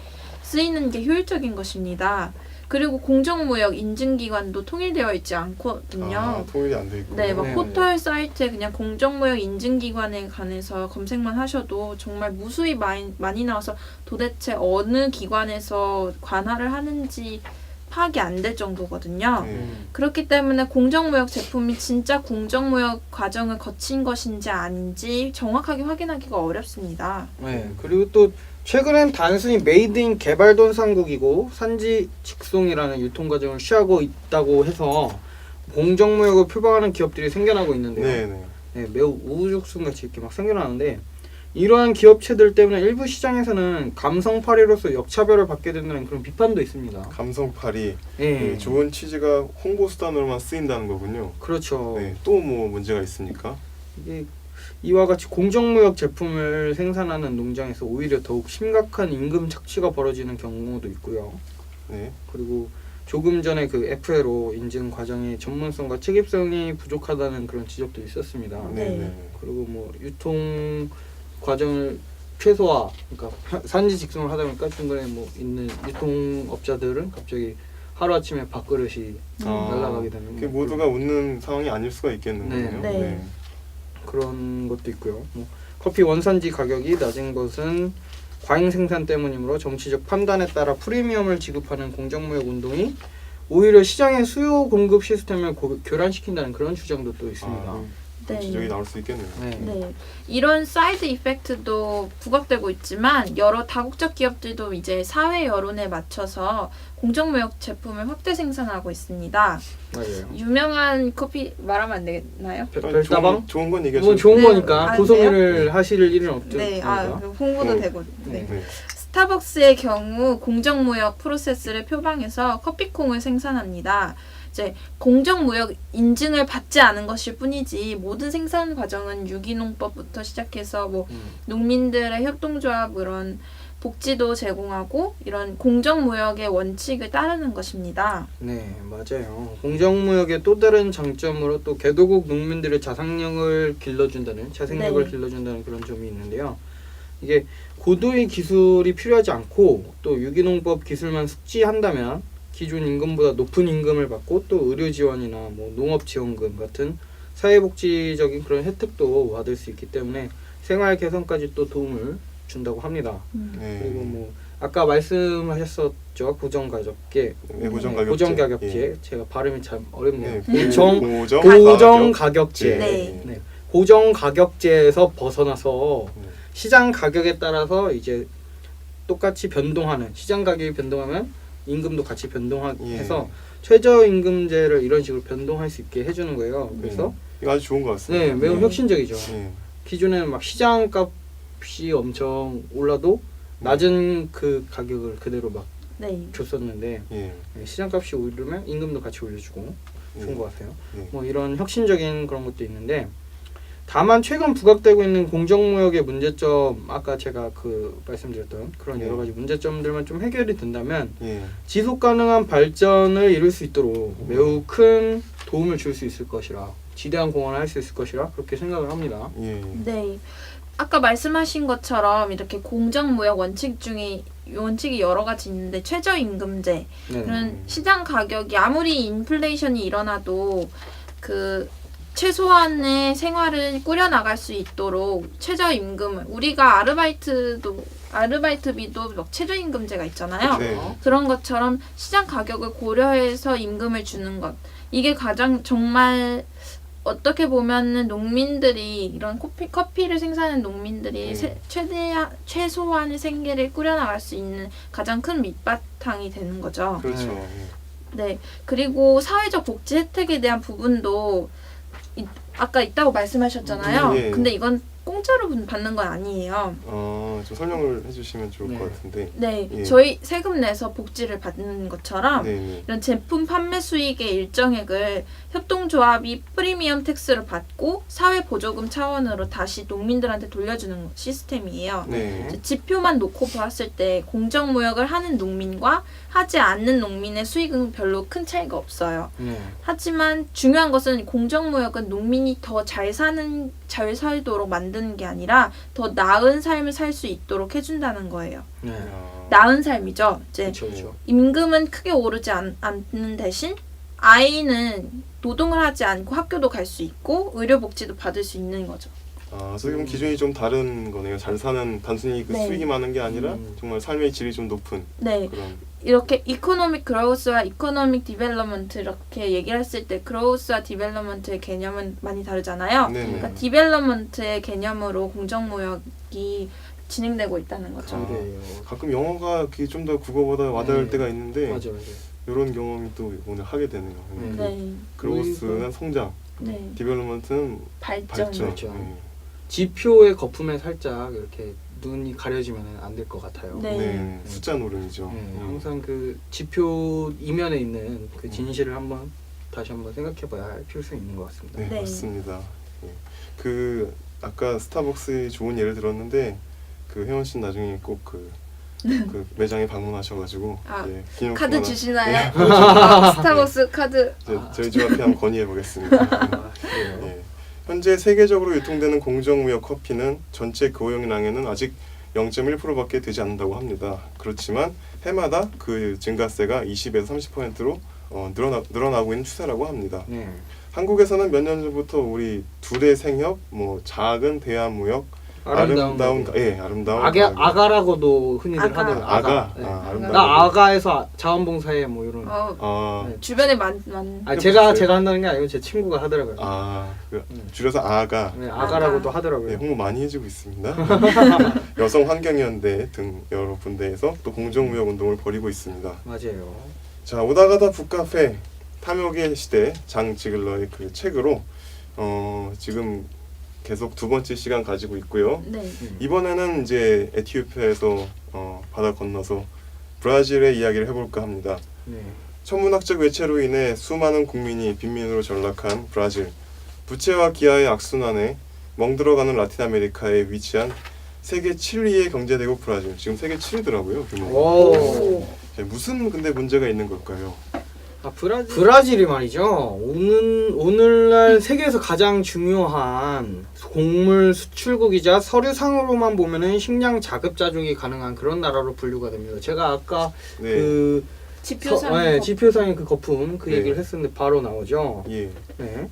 쓰이는 게 효율적인 것입니다. 그리고 공정무역 인증기관도 통일되어 있지 않거든요. 통일이 안 돼 있고. 네, 막 포털 사이트에 그냥 공정무역 인증기관에 관해서 검색만 하셔도 정말 무수히 많이 나와서 도대체 어느 기관에서 관할을 하는지 파악이 안 될 정도거든요. 그렇기 때문에 공정무역 제품이 진짜 공정무역 과정을 거친 것인지 아닌지 정확하게 확인하기가 어렵습니다. 네, 그리고 또 최근엔 단순히 메이드 인 개발도상국이고 산지 직송이라는 유통 과정을 취하고 있다고 해서 공정무역을 표방하는 기업들이 생겨나고 있는데요. 네, 매우 우후죽순같이 이렇게 막 생겨나는데 이러한 기업체들 때문에 일부 시장에서는 감성팔이로서 역차별을 받게 된다는 그런 비판도 있습니다. 감성팔이 예. 좋은 취지가 홍보 수단으로만 쓰인다는 거군요. 그렇죠. 네, 또 뭐 문제가 있습니까? 이게 이와 같이 공정무역 제품을 생산하는 농장에서 오히려 더욱 심각한 임금 착취가 벌어지는 경우도 있고요. 네, 그리고 조금 전에 그 FLO 인증 과정의 전문성과 책임성이 부족하다는 그런 지적도 있었습니다. 네, 네. 네. 그리고 뭐 유통 과정을 최소화, 그러니까 산지 직송을 하다 보니까 중간에 뭐 있는 유통업자들은 갑자기 하루 아침에 밥그릇이 날아가게 되는 그게 뭐 모두가 웃는 상황이 아닐 수가 있겠는군요. 네. 그런 것도 있고요. 뭐 커피 원산지 가격이 낮은 것은 과잉 생산 때문이므로 정치적 판단에 따라 프리미엄을 지급하는 공정무역 운동이 오히려 시장의 수요 공급 시스템을 교란시킨다는 그런 주장도 또 있습니다. 그런 네. 지적이 나올 수 있겠네요. 네, 이런 사이드 이펙트도 부각되고 있지만 여러 다국적 기업들도 이제 사회 여론에 맞춰서 공정무역 제품을 확대 생산하고 있습니다. 맞아요. 유명한 커피 말하면 안 되나요? 별다방? 좋은 건 얘기하죠. 뭐 좋은 네. 거니까 아, 고소문을 하실 일은 없죠. 네, 그러니까. 홍보도 네. 되고. 네. 네. 스타벅스의 경우 공정무역 프로세스를 표방해서 커피콩을 생산합니다. 이제 공정무역 인증을 받지 않은 것일 뿐이지 모든 생산 과정은 유기농법부터 시작해서 뭐 농민들의 협동조합 이런 복지도 제공하고 이런 공정무역의 원칙을 따르는 것입니다. 네, 맞아요. 공정무역의 또 다른 장점으로 또 개도국 농민들의 자생력을 길러준다는 그런 점이 있는데요. 이게 고도의 기술이 필요하지 않고 또 유기농법 기술만 숙지한다면 기존 임금보다 높은 임금을 받고 또 의료 지원이나 뭐 농업 지원금 같은 사회복지적인 그런 혜택도 받을 수 있기 때문에 생활 개선까지 또 도움을 준다고 합니다. 네. 그리고 뭐 아까 말씀하셨었죠, 고정가격제. 네, 고정가격제. 고정가격제. 예. 제가 발음이 참 어렵네요. 네, 고정가격제. 네. 네. 고정가격제에서 벗어나서 네. 시장 가격에 따라서 이제 똑같이 변동하는, 시장 가격이 변동하면 임금도 같이 변동해서 최저임금제를 이런 식으로 변동할 수 있게 해주는 거예요. 그래서 이거 아주 좋은 것 같습니다. 네, 매우 혁신적이죠. 네. 기존에는 막 시장 값이 엄청 올라도 낮은 그 가격을 그대로 막 네. 줬었는데 예. 시장 값이 오르면 임금도 같이 올려주고 좋은 것 같아요. 네. 뭐 이런 혁신적인 그런 것도 있는데 다만 최근 부각되고 있는 공정무역의 문제점, 아까 제가 그 말씀드렸던 그런 여러 가지 문제점들만 좀 해결이 된다면 예. 지속 가능한 발전을 이룰 수 있도록 매우 큰 도움을 줄 수 있을 것이라, 지대한 공헌을 할 수 있을 것이라 그렇게 생각을 합니다. 예. 네. 아까 말씀하신 것처럼 이렇게 공정무역 원칙이 여러 가지 있는데 최저임금제 네. 그런 시장 가격이 아무리 인플레이션이 일어나도 그 최소한의 생활을 꾸려나갈 수 있도록 최저임금 우리가 아르바이트비도 막 최저임금제가 있잖아요. 네. 그런 것처럼 시장 가격을 고려해서 임금을 주는 것 이게 가장 정말 어떻게 보면은 농민들이 이런 커피를 생산하는 농민들이 최소한의 생계를 꾸려나갈 수 있는 가장 큰 밑바탕이 되는 거죠. 그렇죠. 네. 그리고 사회적 복지 혜택에 대한 부분도 아까 있다고 말씀하셨잖아요. 예. 근데 이건 공짜로 받는 건 아니에요. 좀 설명을 해주시면 좋을 네. 것 같은데. 네. 예. 저희 세금 내서 복지를 받는 것처럼 네. 이런 제품 판매 수익의 일정액을 협동조합이 프리미엄 텍스를 받고 사회 보조금 차원으로 다시 농민들한테 돌려주는 시스템이에요. 네. 지표만 놓고 봤을 때 공정무역을 하는 농민과 하지 않는 농민의 수익은 별로 큰 차이가 없어요. 네. 하지만 중요한 것은 공정무역은 농민이 더 잘 살도록 만드는 게 아니라 더 나은 삶을 살 수 있도록 해준다는 거예요. 네. 나은 삶이죠. 이제 그렇죠. 임금은 크게 오르지 않는 대신 아이는 노동을 하지 않고 학교도 갈 수 있고 의료복지도 받을 수 있는 거죠. 지금 기준이 좀 다른 거네요. 잘 사는 단순히 그 네. 수익이 많은 게 아니라 정말 삶의 질이 좀 높은 네. 그런. 이렇게 이코노믹 그로우스와 이코노믹 디벨롭먼트 이렇게 얘기를 했을 때 그로우스와 디벨롭먼트의 개념은 많이 다르잖아요. 네네. 그러니까 디벨롭먼트의 개념으로 공정무역이 진행되고 있다는 거죠. 그래요. 가끔 영어가 좀 더 국어보다 와닿을 네. 때가 있는데 맞아요. 이런 경험이 또 오늘 하게 되네요. 네. 그로스는 성장, 네. 디벨롭먼트는 발전. 발전. 그렇죠. 네. 지표의 거품에 살짝 이렇게 눈이 가려지면 안 될 것 같아요. 네. 네, 숫자 노름이죠. 항상 그 지표 이면에 있는 그 진실을 한번 다시 한번 생각해봐야 할 필요성이 있는 것 같습니다. 네, 네. 맞습니다. 예. 그 아까 스타벅스의 좋은 예를 들었는데 그 혜원 씨는 나중에 꼭 그 매장에 방문하셔가지고 아, 예, 기념품 카드 하나- 주시나요? 네, 스타벅스 카드. 저희 집 앞에 한번 건의해 보겠습니다. 아, 그래요? 예. 현재 세계적으로 유통되는 공정무역 커피는 전체 고용량에는 아직 0.1%밖에 되지 않는다고 합니다. 그렇지만 해마다 그 증가세가 20에서 30%로 늘어나고 있는 추세라고 합니다. 네. 한국에서는 몇 년 전부터 우리 둘의 생협, 뭐 작은 대한무역, 아름다운 가게. 아가라고도 흔히들 아가. 하더라고요. 아가. 네. 아름다운 나 가게. 아가에서 자원봉사회 뭐 이런. 아, 네. 주변에 많. 아니, 해보셨어요? 제가 한다는 게 아니고 제 친구가 하더라고요. 줄여서 아가. 네, 아가라고도 네, 하더라고요. 홍보 많이 해주고 있습니다. 여성 환경연대 등 여러 군데에서 또 공정무역 운동을 벌이고 있습니다. 맞아요. 자, 오다가다 북카페 탐욕의 시대 장 지글러의 그 책으로 지금 계속 두 번째 시간 가지고 있고요. 네. 이번에는 이제 에티오피아에서 바다 건너서 브라질의 이야기를 해볼까 합니다. 네. 천문학적 외채로 인해 수많은 국민이 빈민으로 전락한 브라질, 부채와 기아의 악순환에 멍들어가는 라틴 아메리카에 위치한 세계 7위의 경제대국 브라질. 지금 세계 7위더라고요. 규모가. 오. 무슨 근데 문제가 있는 걸까요? 아, 브라질이 말이죠. 오늘날 세계에서 가장 중요한 곡물 수출국이자 서류상으로만 보면은 식량 자급자족이 가능한 그런 나라로 분류가 됩니다. 제가 아까 네. 그 지표상. 지표상의 그 거품 그 네. 얘기를 했었는데 바로 나오죠. 예. 네.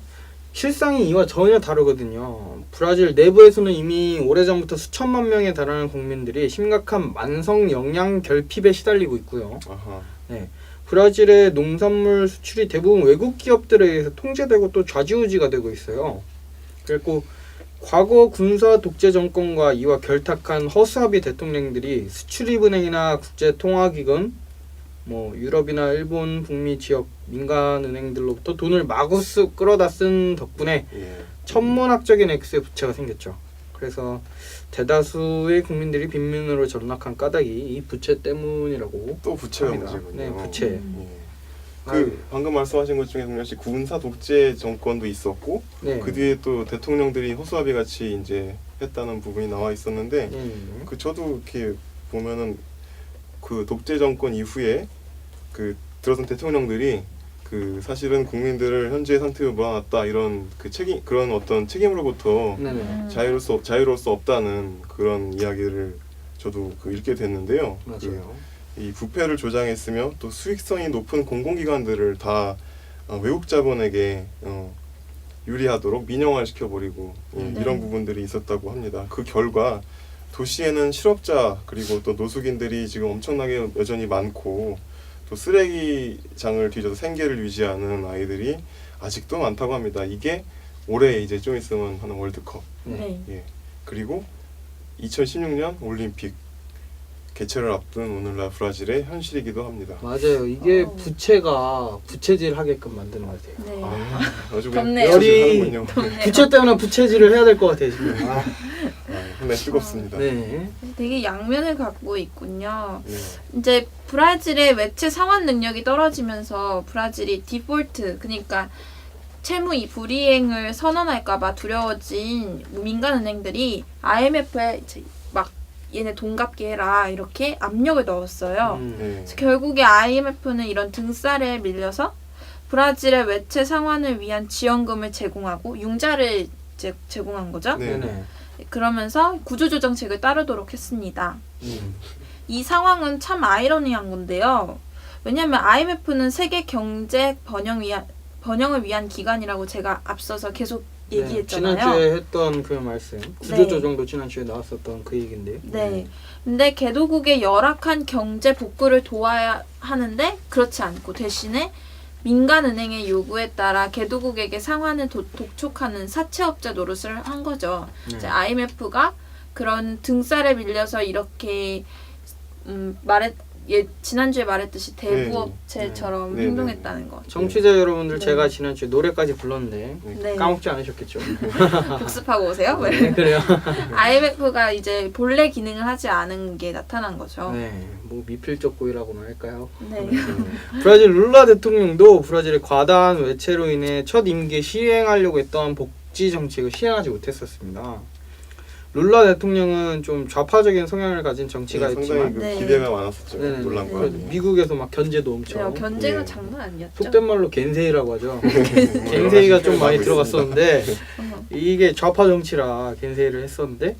실상이 이와 전혀 다르거든요. 브라질 내부에서는 이미 오래전부터 수천만 명에 달하는 국민들이 심각한 만성 영양 결핍에 시달리고 있고요. 아하. 네. 브라질의 농산물 수출이 대부분 외국 기업들에 의해서 통제되고 또 좌지우지가 되고 있어요. 그리고 과거 군사 독재 정권과 이와 결탁한 허수아비 대통령들이 수출입은행이나 국제통화기금, 뭐 유럽이나 일본, 북미 지역 민간은행들로부터 돈을 마구스 끌어다 쓴 덕분에 예. 천문학적인 액수의 부채가 생겼죠. 그래서 대다수의 국민들이 빈민으로 전락한 까닭이 이 부채 때문이라고 또 부채가 합니다. 문제군요. 네, 부채. 예. 그 방금 말씀하신 것 중에 동현 씨 군사 독재 정권도 있었고 네. 그 뒤에 또 대통령들이 허수아비 같이 이제 했다는 부분이 나와 있었는데 그 저도 이렇게 보면은 그 독재 정권 이후에 그 들어선 대통령들이 그 사실은 국민들을 현재 상태로 몰아놨다 이런 그 책임 그런 어떤 책임으로부터 네네. 자유로울 수 없다는 그런 이야기를 저도 그 읽게 됐는데요. 맞아요. 이 부패를 조장했으며 또 수익성이 높은 공공기관들을 다 외국 자본에게 유리하도록 민영화시켜버리고 네. 이런 부분들이 있었다고 합니다. 그 결과 도시에는 실업자 그리고 또 노숙인들이 지금 엄청나게 여전히 많고 또 쓰레기장을 뒤져서 생계를 유지하는 아이들이 아직도 많다고 합니다. 이게 올해 이제 좀 있으면 하는 월드컵, 네. 예. 그리고 2016년 올림픽 개최를 앞둔 오늘날 브라질의 현실이기도 합니다. 맞아요. 이게 어. 부채가 부채질 하게끔 만드는 것 같아요. 네. 아주 덥네요. 하는군요. 부채 때문에 부채질을 해야 될 것 같아요 지금. 네, 뜨겁습니다. 네. 되게 양면을 갖고 있군요. 네. 이제 브라질의 외채 상환 능력이 떨어지면서 브라질이 디폴트, 그러니까 채무 불이행을 선언할까봐 두려워진 민간은행들이 IMF에 이제 막 얘네 돈 갚게 해라 이렇게 압력을 넣었어요. 네. 그래서 결국에 IMF는 이런 등살에 밀려서 브라질의 외채 상환을 위한 지원금을 제공하고 융자를 제공한 거죠. 네. 네네. 그러면서 구조조정책을 따르도록 했습니다. 이 상황은 참 아이러니한 건데요. 왜냐하면 IMF는 세계 경제 번영을 위한 기관이라고 제가 앞서서 계속 얘기했잖아요. 지난주에 했던 그 말씀 구조조정도 지난주에 나왔었던 그 얘기인데요. 네. 근데 개도국의 열악한 경제 복구를 도와야 하는데 그렇지 않고 대신에 민간은행의 요구에 따라 개도국에게 상환을 독촉하는 사채업자 노릇을 한 거죠. 네. 이제 IMF가 그런 등살에 밀려서 이렇게 지난주에 말했듯이 대부업체처럼 네. 행동했다는 거. 청취자 여러분들 네. 제가 지난주에 노래까지 불렀는데 네. 까먹지 않으셨겠죠? 복습하고 오세요. 네, 그래요. IMF가 이제 본래 기능을 하지 않은 게 나타난 거죠. 네, 뭐 미필적 고의라고나 할까요? 네. 브라질 룰라 대통령도 브라질의 과다한 외채로 인해 첫 임기에 시행하려고 했던 복지 정책을 시행하지 못했었습니다. 룰라 대통령은 좀 좌파적인 성향을 가진 정치가 상당히 있지만 그 네. 기대가 많았었죠. 네네. 논란과. 그 미국에서 막 견제도 엄청 견제가 예. 장난 아니었죠. 속된 말로 겐세이라고 하죠. 여러 겐세이가 가지 좀 많이 표현하고 들어갔었는데 이게 좌파 정치라 겐세이를 했었는데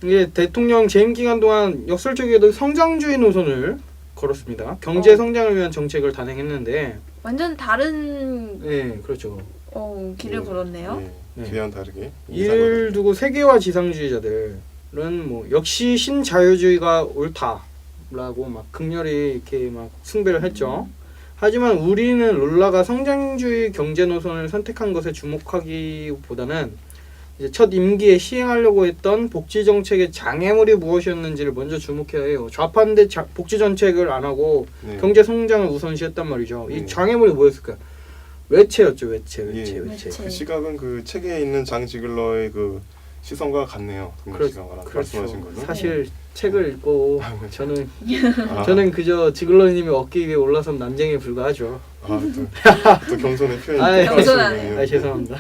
이게 대통령 재임 기간 동안 역설적이게도 성장주의 노선을 걸었습니다. 경제 성장을 위한 정책을 단행했는데 완전 다른 네, 그렇죠. 길을 네. 걸었네요. 예. 네. 기대와는 다르게. 이를 두고 세계화 지상주의자들은 뭐 역시 신자유주의가 옳다라고 막 극렬히 이렇게 막 숭배를 했죠. 하지만 우리는 룰라가 성장주의 경제 노선을 선택한 것에 주목하기보다는 이제 첫 임기에 시행하려고 했던 복지 정책의 장애물이 무엇이었는지를 먼저 주목해야 해요. 좌파인데 복지 정책을 안 하고 네. 경제 성장을 우선시했단 말이죠. 이 네. 장애물이 뭐였을까요? 외채였죠. 외채. 외채. 그 시각은 그 책에 있는 장 지글러의 그 시선과 같네요. 동현 씨가 말씀하신 거는. 사실 책을 읽고 저는 아, 저는 그저 지글러님이 어깨 위에 올라선 난쟁이에 불과하죠. 또 겸손의 표현이. 아이, 겸손하네요. 아, 죄송합니다.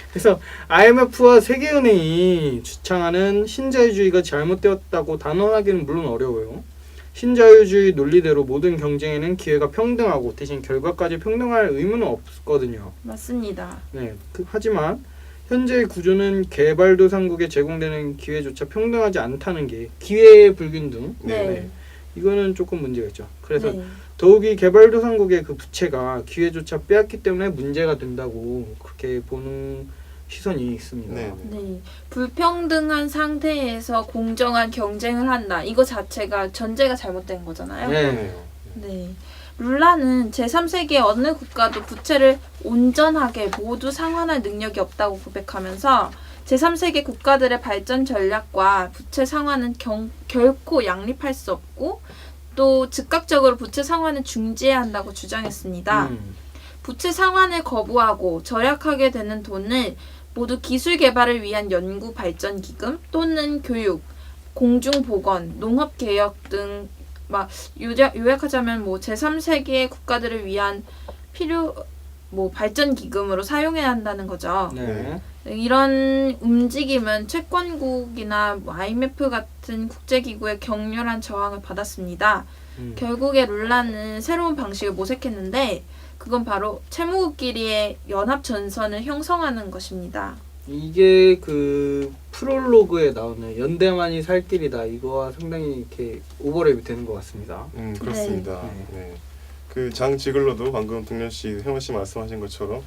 그래서 IMF와 세계은행이 주창하는 신자유주의가 잘못되었다고 단언하기는 물론 어려워요. 신자유주의 논리대로 모든 경쟁에는 기회가 평등하고 대신 결과까지 평등할 의무는 없거든요. 맞습니다. 네, 하지만 현재의 구조는 개발도상국에 제공되는 기회조차 평등하지 않다는 게 기회의 불균등. 네. 이거는 조금 문제가 있죠. 그래서 네. 더욱이 개발도상국의 그 부채가 기회조차 빼앗기 때문에 문제가 된다고 그렇게 보는 시선이 있습니다. 네. 네. 불평등한 상태에서 공정한 경쟁을 한다. 이거 자체가 전제가 잘못된 거잖아요. 네. 그러네요. 네. 룰라는 제3세계 어느 국가도 부채를 온전하게 모두 상환할 능력이 없다고 고백하면서 제3세계 국가들의 발전 전략과 부채 상환은 결코 양립할 수 없고 또 즉각적으로 부채 상환을 중지해야 한다고 주장했습니다. 부채 상환을 거부하고 절약하게 되는 돈을 모두 기술 개발을 위한 연구 발전 기금 또는 교육, 공중 보건, 농업 개혁 등 막 요약하자면 뭐 제3세계 국가들을 위한 발전 기금으로 사용해야 한다는 거죠. 네. 이런 움직임은 채권국이나 IMF 같은 국제기구의 격렬한 저항을 받았습니다. 결국에 룰라는 새로운 방식을 모색했는데 그건 바로 채무국끼리의 연합 전선을 형성하는 것입니다. 이게 그 프롤로그에 나오는 연대만이 살 길이다. 이거와 상당히 이렇게 오버랩이 되는 것 같습니다. 그렇습니다. 네. 네. 그 장 지글러도 방금 동현 씨, 혜원 씨 말씀하신 것처럼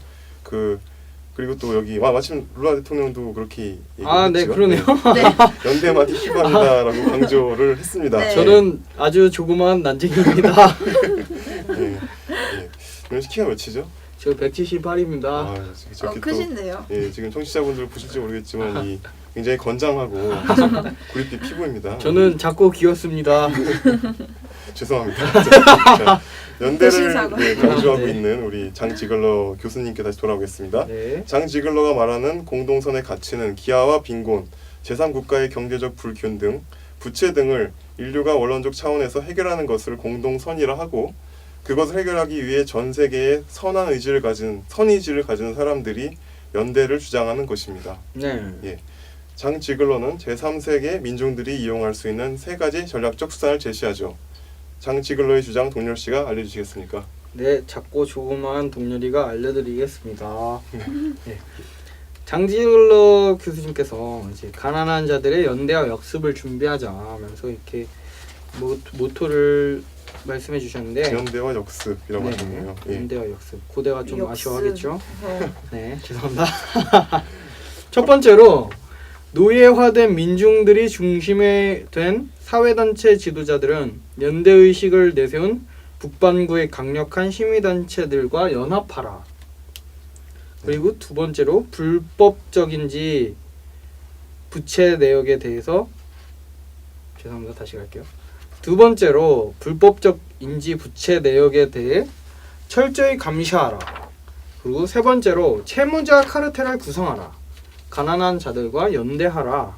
그리고 또 여기 마침 룰라 대통령도 그렇게 얘기했죠. 네, 그러네요. 네. 연대만이 필요합니다라고 강조를 했습니다. 네. 저는 아주 조그마한 난쟁이입니다. 네. 동현 씨 키가 몇이죠? 저 178입니다. 저렇게 또 크신데요. 지금 청취자분들 보실지 모르겠지만 이 굉장히 건장하고 구릿빛 피부입니다. 저는 작고 귀엽습니다. 죄송합니다. 자, 연대를 고신사고. 강조하고 네. 있는 우리 장 지글러 교수님께 다시 돌아오겠습니다. 네. 장 지글러가 말하는 공동선의 가치는 기아와 빈곤, 제3국가의 경제적 불균등, 부채 등을 인류가 원론적 차원에서 해결하는 것을 공동선이라 하고 그것을 해결하기 위해 전 세계에 선의지를 가진 사람들이 연대를 주장하는 것입니다. 네. 장 지글러는 제3세계 민중들이 이용할 수 있는 세 가지 전략적 수단을 제시하죠. 장 지글러의 주장 동렬 씨가 알려주시겠습니까? 네, 작고 조그마한 동료리가 알려드리겠습니다. 네. 장지글러 교수님께서 이제 가난한 자들의 연대와 역습을 준비하자 하면서 이렇게 모토를 말씀해 주셨는데 연대와 역습이라고 하셨네요. 연대와 역습. 고대가 좀 역습. 아쉬워하겠죠. 네, 죄송합니다. 첫 번째로 노예화된 민중들이 중심에 된 사회단체 지도자들은 연대의식을 내세운 북반구의 강력한 시민단체들과 연합하라. 그리고 두 번째로 불법적인지 부채 내역에 대해서 죄송합니다. 다시 갈게요. 두 번째로 불법적 인지 부채 내역에 대해 철저히 감시하라. 그리고 세 번째로 채무자 카르텔을 구성하라. 가난한 자들과 연대하라.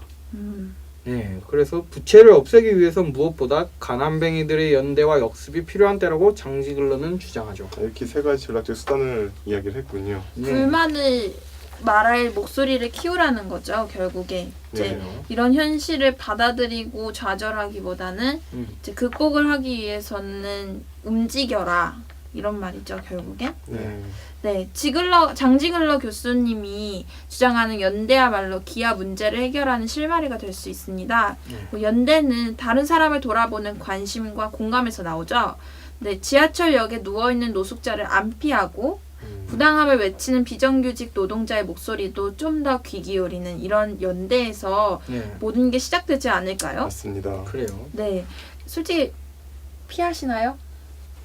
네, 그래서 부채를 없애기 위해서 무엇보다 가난뱅이들의 연대와 역습이 필요한 때라고 장지글러는 주장하죠. 이렇게 세 가지 전략적 수단을 이야기를 했군요. 불만을 말할 목소리를 키우라는 거죠. 결국에 이제 네. 이런 현실을 받아들이고 좌절하기보다는 이제 극복을 하기 위해서는 움직여라 이런 말이죠. 결국엔. 네. 네, 장지글러 교수님이 주장하는 연대야말로 기아 문제를 해결하는 실마리가 될 수 있습니다. 연대는 다른 사람을 돌아보는 관심과 공감에서 나오죠. 네, 지하철역에 누워있는 노숙자를 안피하고 부당함을 외치는 비정규직 노동자의 목소리도 좀 더 귀 기울이는 이런 연대에서 네. 모든 게 시작되지 않을까요? 맞습니다. 그래요. 네, 솔직히 피하시나요?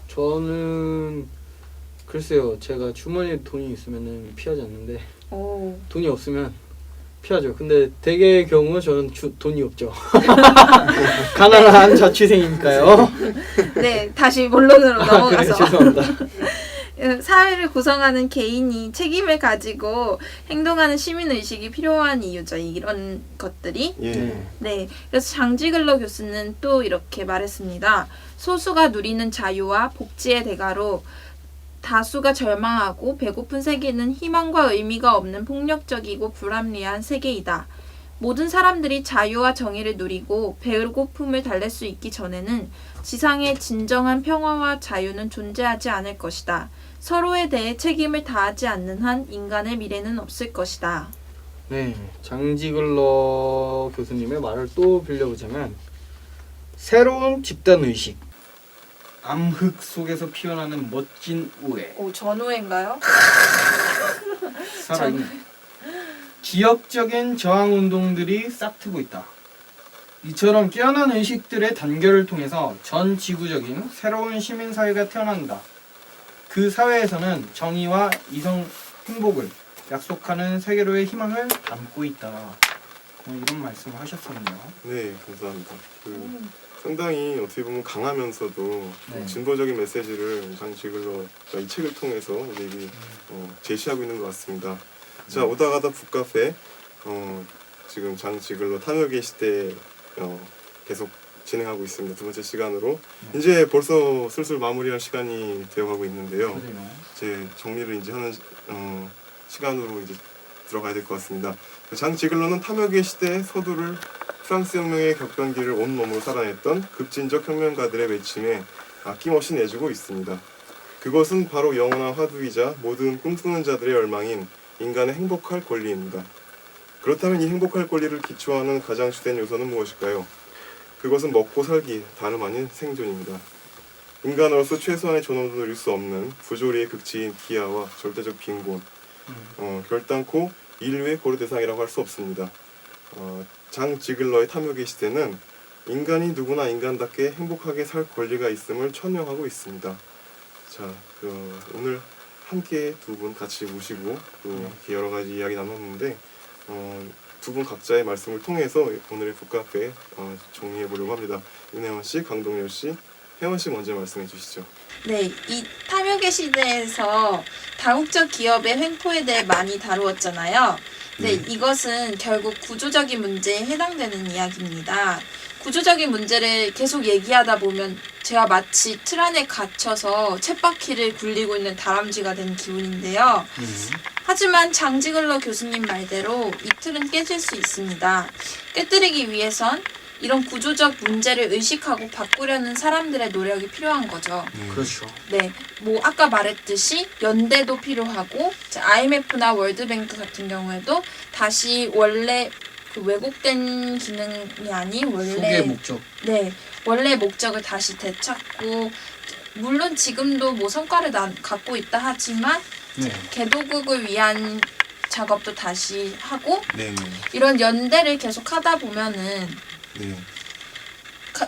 저는 글쎄요. 제가 주머니에 돈이 있으면은 피하지 않는데 오. 돈이 없으면 피하죠. 근데 대개의 경우 저는 돈이 없죠. 가난한 자취생이니까요. 네, 다시 본론으로 그래, 넘어가서 죄송합니다. 사회를 구성하는 개인이 책임을 가지고 행동하는 시민의식이 필요한 이유죠. 이런 것들이. 예. 네, 그래서 장지글러 교수는 또 이렇게 말했습니다. 소수가 누리는 자유와 복지의 대가로 다수가 절망하고 배고픈 세계는 희망과 의미가 없는 폭력적이고 불합리한 세계이다. 모든 사람들이 자유와 정의를 누리고 배고픔을 달랠 수 있기 전에는 지상에 진정한 평화와 자유는 존재하지 않을 것이다. 서로에 대해 책임을 다하지 않는 한 인간의 미래는 없을 것이다. 네, 장지글러 교수님의 말을 또 빌려보자면 새로운 집단의식, 암흑 속에서 피어나는 멋진 우애, 오, 전우회인가요? 살아있는 지역적인 저항운동들이 싹트고 있다. 이처럼 깨어난 의식들의 단결을 통해서 전 지구적인 새로운 시민사회가 태어난다. 그 사회에서는 정의와 이성 행복을 약속하는 세계로의 희망을 담고 있다. 이런 말씀을 하셨었네요. 네, 감사합니다. 상당히 어떻게 보면 강하면서도 네. 진보적인 메시지를 장지글러가 이 책을 통해서 우리에게 제시하고 있는 것 같습니다. 자, 오다 가다 북카페 지금 장지글러 탐욕의 시대 계속 진행하고 있습니다. 두 번째 시간으로 이제 벌써 슬슬 마무리할 시간이 되어가고 있는데요. 그래요. 이제 정리를 이제 하는 시간으로 이제 들어가야 될 것 같습니다. 장지글러는 탐욕의 시대의 서두를 프랑스 혁명의 격변기를 온몸으로 살아냈던 급진적 혁명가들의 외침에 아낌없이 내주고 있습니다. 그것은 바로 영원한 화두이자 모든 꿈꾸는 자들의 열망인 인간의 행복할 권리입니다. 그렇다면 이 행복할 권리를 기초하는 가장 주된 요소는 무엇일까요? 그것은 먹고 살기 다름 아닌 생존입니다. 인간으로서 최소한의 존엄도 누릴 수 없는 부조리의 극치인 기아와 절대적 빈곤, 결단코 인류의 고려 대상이라고 할 수 없습니다. 장지글러의 탐욕의 시대는 인간이 누구나 인간답게 행복하게 살 권리가 있음을 천명하고 있습니다. 자, 오늘 함께 두 분 같이 모시고 또 이렇게 여러 가지 이야기 나눴는데 두 분 각자의 말씀을 통해서 오늘의 북카페 정리해 보려고 합니다. 윤혜원 씨, 강동열 씨, 혜원 씨 먼저 말씀해 주시죠. 네, 이 탐욕의 시대에서 다국적 기업의 횡포에 대해 많이 다루었잖아요. 네, 이것은 결국 구조적인 문제에 해당되는 이야기입니다. 구조적인 문제를 계속 얘기하다 보면 제가 마치 틀 안에 갇혀서 쳇바퀴를 굴리고 있는 다람쥐가 된 기분인데요. 하지만 장지글러 교수님 말대로 이 틀은 깨질 수 있습니다. 깨뜨리기 위해선 이런 구조적 문제를 의식하고 바꾸려는 사람들의 노력이 필요한 거죠. 그렇죠. 네, 뭐 아까 말했듯이 연대도 필요하고 IMF나 월드뱅크 같은 경우에도 다시 원래 그 왜곡된 기능이 아닌 원래 소기의 목적. 네, 원래 목적을 다시 되찾고 물론 지금도 뭐 성과를 갖고 있다 하지만 네. 개도국을 위한 작업도 다시 하고 네, 이런 연대를 계속 하다 보면은 네.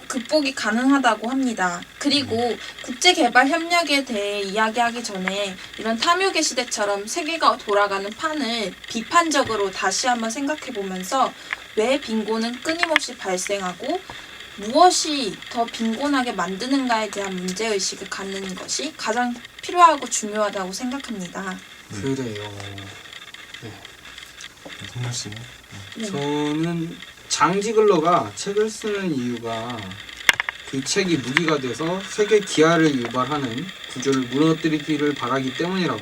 극복이 가능하다고 합니다. 그리고 국제개발협력에 대해 이야기하기 전에 이런 탐욕의 시대처럼 세계가 돌아가는 판을 비판적으로 다시 한번 생각해보면서 왜 빈곤은 끊임없이 발생하고 무엇이 더 빈곤하게 만드는가에 대한 문제의식을 갖는 것이 가장 필요하고 중요하다고 생각합니다. 그래요. 동렬 씨는? 네. 저는 장지글러가 책을 쓰는 이유가 그 책이 무기가 돼서 세계 기아를 유발하는 구조를 무너뜨리기를 바라기 때문이라고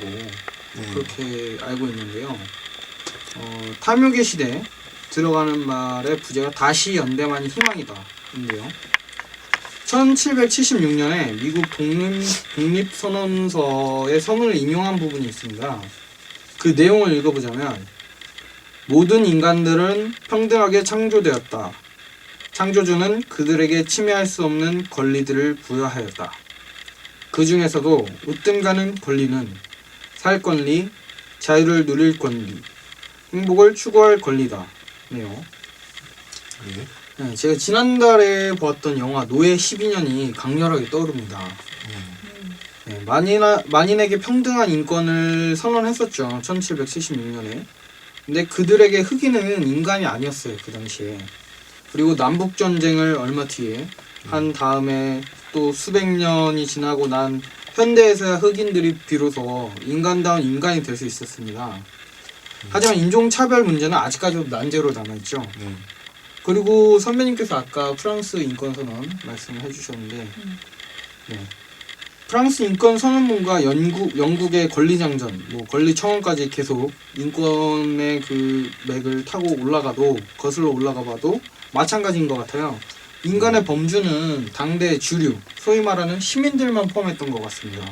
그렇게 알고 있는데요. 탐욕의 시대 들어가는 말의 부제가 다시 연대만이 희망이다 인데요. 1776년에 미국 독립선언서의 서문을 인용한 부분이 있습니다. 그 내용을 읽어보자면 모든 인간들은 평등하게 창조되었다. 창조주는 그들에게 침해할 수 없는 권리들을 부여하였다. 그 중에서도 으뜸가는 권리는 살 권리, 자유를 누릴 권리, 행복을 추구할 권리다. 네요. 네, 제가 지난달에 보았던 영화 노예 12년이 강렬하게 떠오릅니다. 네, 만인에게 평등한 인권을 선언했었죠. 1776년에. 근데 그들에게 흑인은 인간이 아니었어요. 그 당시에. 그리고 남북전쟁을 얼마 뒤에 한 다음에 또 수백 년이 지나고 난 현대에서야 흑인들이 비로소 인간다운 인간이 될 수 있었습니다. 하지만 인종차별 문제는 아직까지도 난제로 남아있죠. 그리고 선배님께서 아까 프랑스 인권선언 말씀을 해주셨는데 네. 프랑스 인권선언문과 영국의 권리장전, 권리청원까지 계속 인권의 그 맥을 타고 거슬러 올라가봐도 마찬가지인 것 같아요. 인간의 범주는 당대 주류, 소위 말하는 시민들만 포함했던 것 같습니다.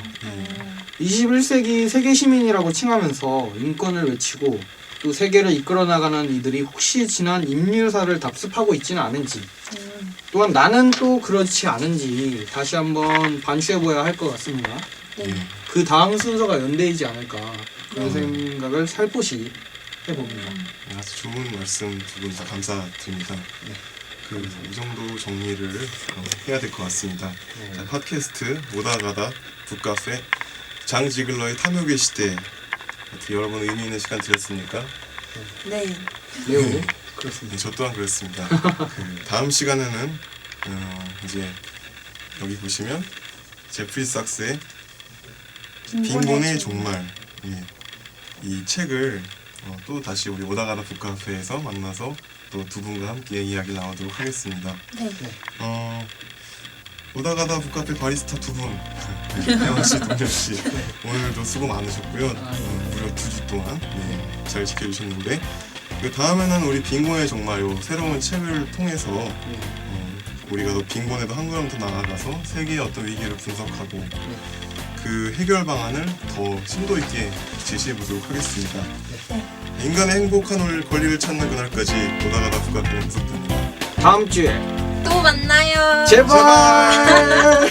21세기 세계 시민이라고 칭하면서 인권을 외치고 또 세계를 이끌어 나가는 이들이 혹시 지난 인류사를 답습하고 있지는 않은지 또한 나는 또 그렇지 않은지 다시 한번 반추해봐야 할 것 같습니다. 그 다음 순서가 연대이지 않을까 그런 생각을 살포시 해봅니다. 아주 좋은 말씀 두 분 다 감사드립니다. 이 정도 정리를 해야 될 것 같습니다. 자, 팟캐스트 오다가다 북카페 장지글러의 탐욕의 시대 어떻게 여러분 의미 있는 시간 드렸습니까? 네. 매우 그렇습니다. 네, 저 또한 그렇습니다. 다음 시간에는 이제 여기 보시면 제프리 삭스의 빈곤의 종말 이 책을 또 다시 우리 오다가다 북카페에서 만나서 또 두 분과 함께 이야기 나누도록 하겠습니다. 네. 오다가다 북카페 바리스타 두 분, 혜원 씨, 동엽 씨 오늘도 수고 많으셨고요. 무려 2주 동안 잘 지켜주셨는데 다음에는 우리 빈곤의 종말 요 새로운 책을 통해서 우리가 더 빈곤에도 한 걸음 더 나아가서 세계의 어떤 위기를 분석하고 그 해결 방안을 더 심도 있게 제시해 보도록 하겠습니다. 인간의 행복한 권리를 찾는 그날까지 오다가다 북카페는 계속됩니다. 다음 주에 또 만나요. 제발.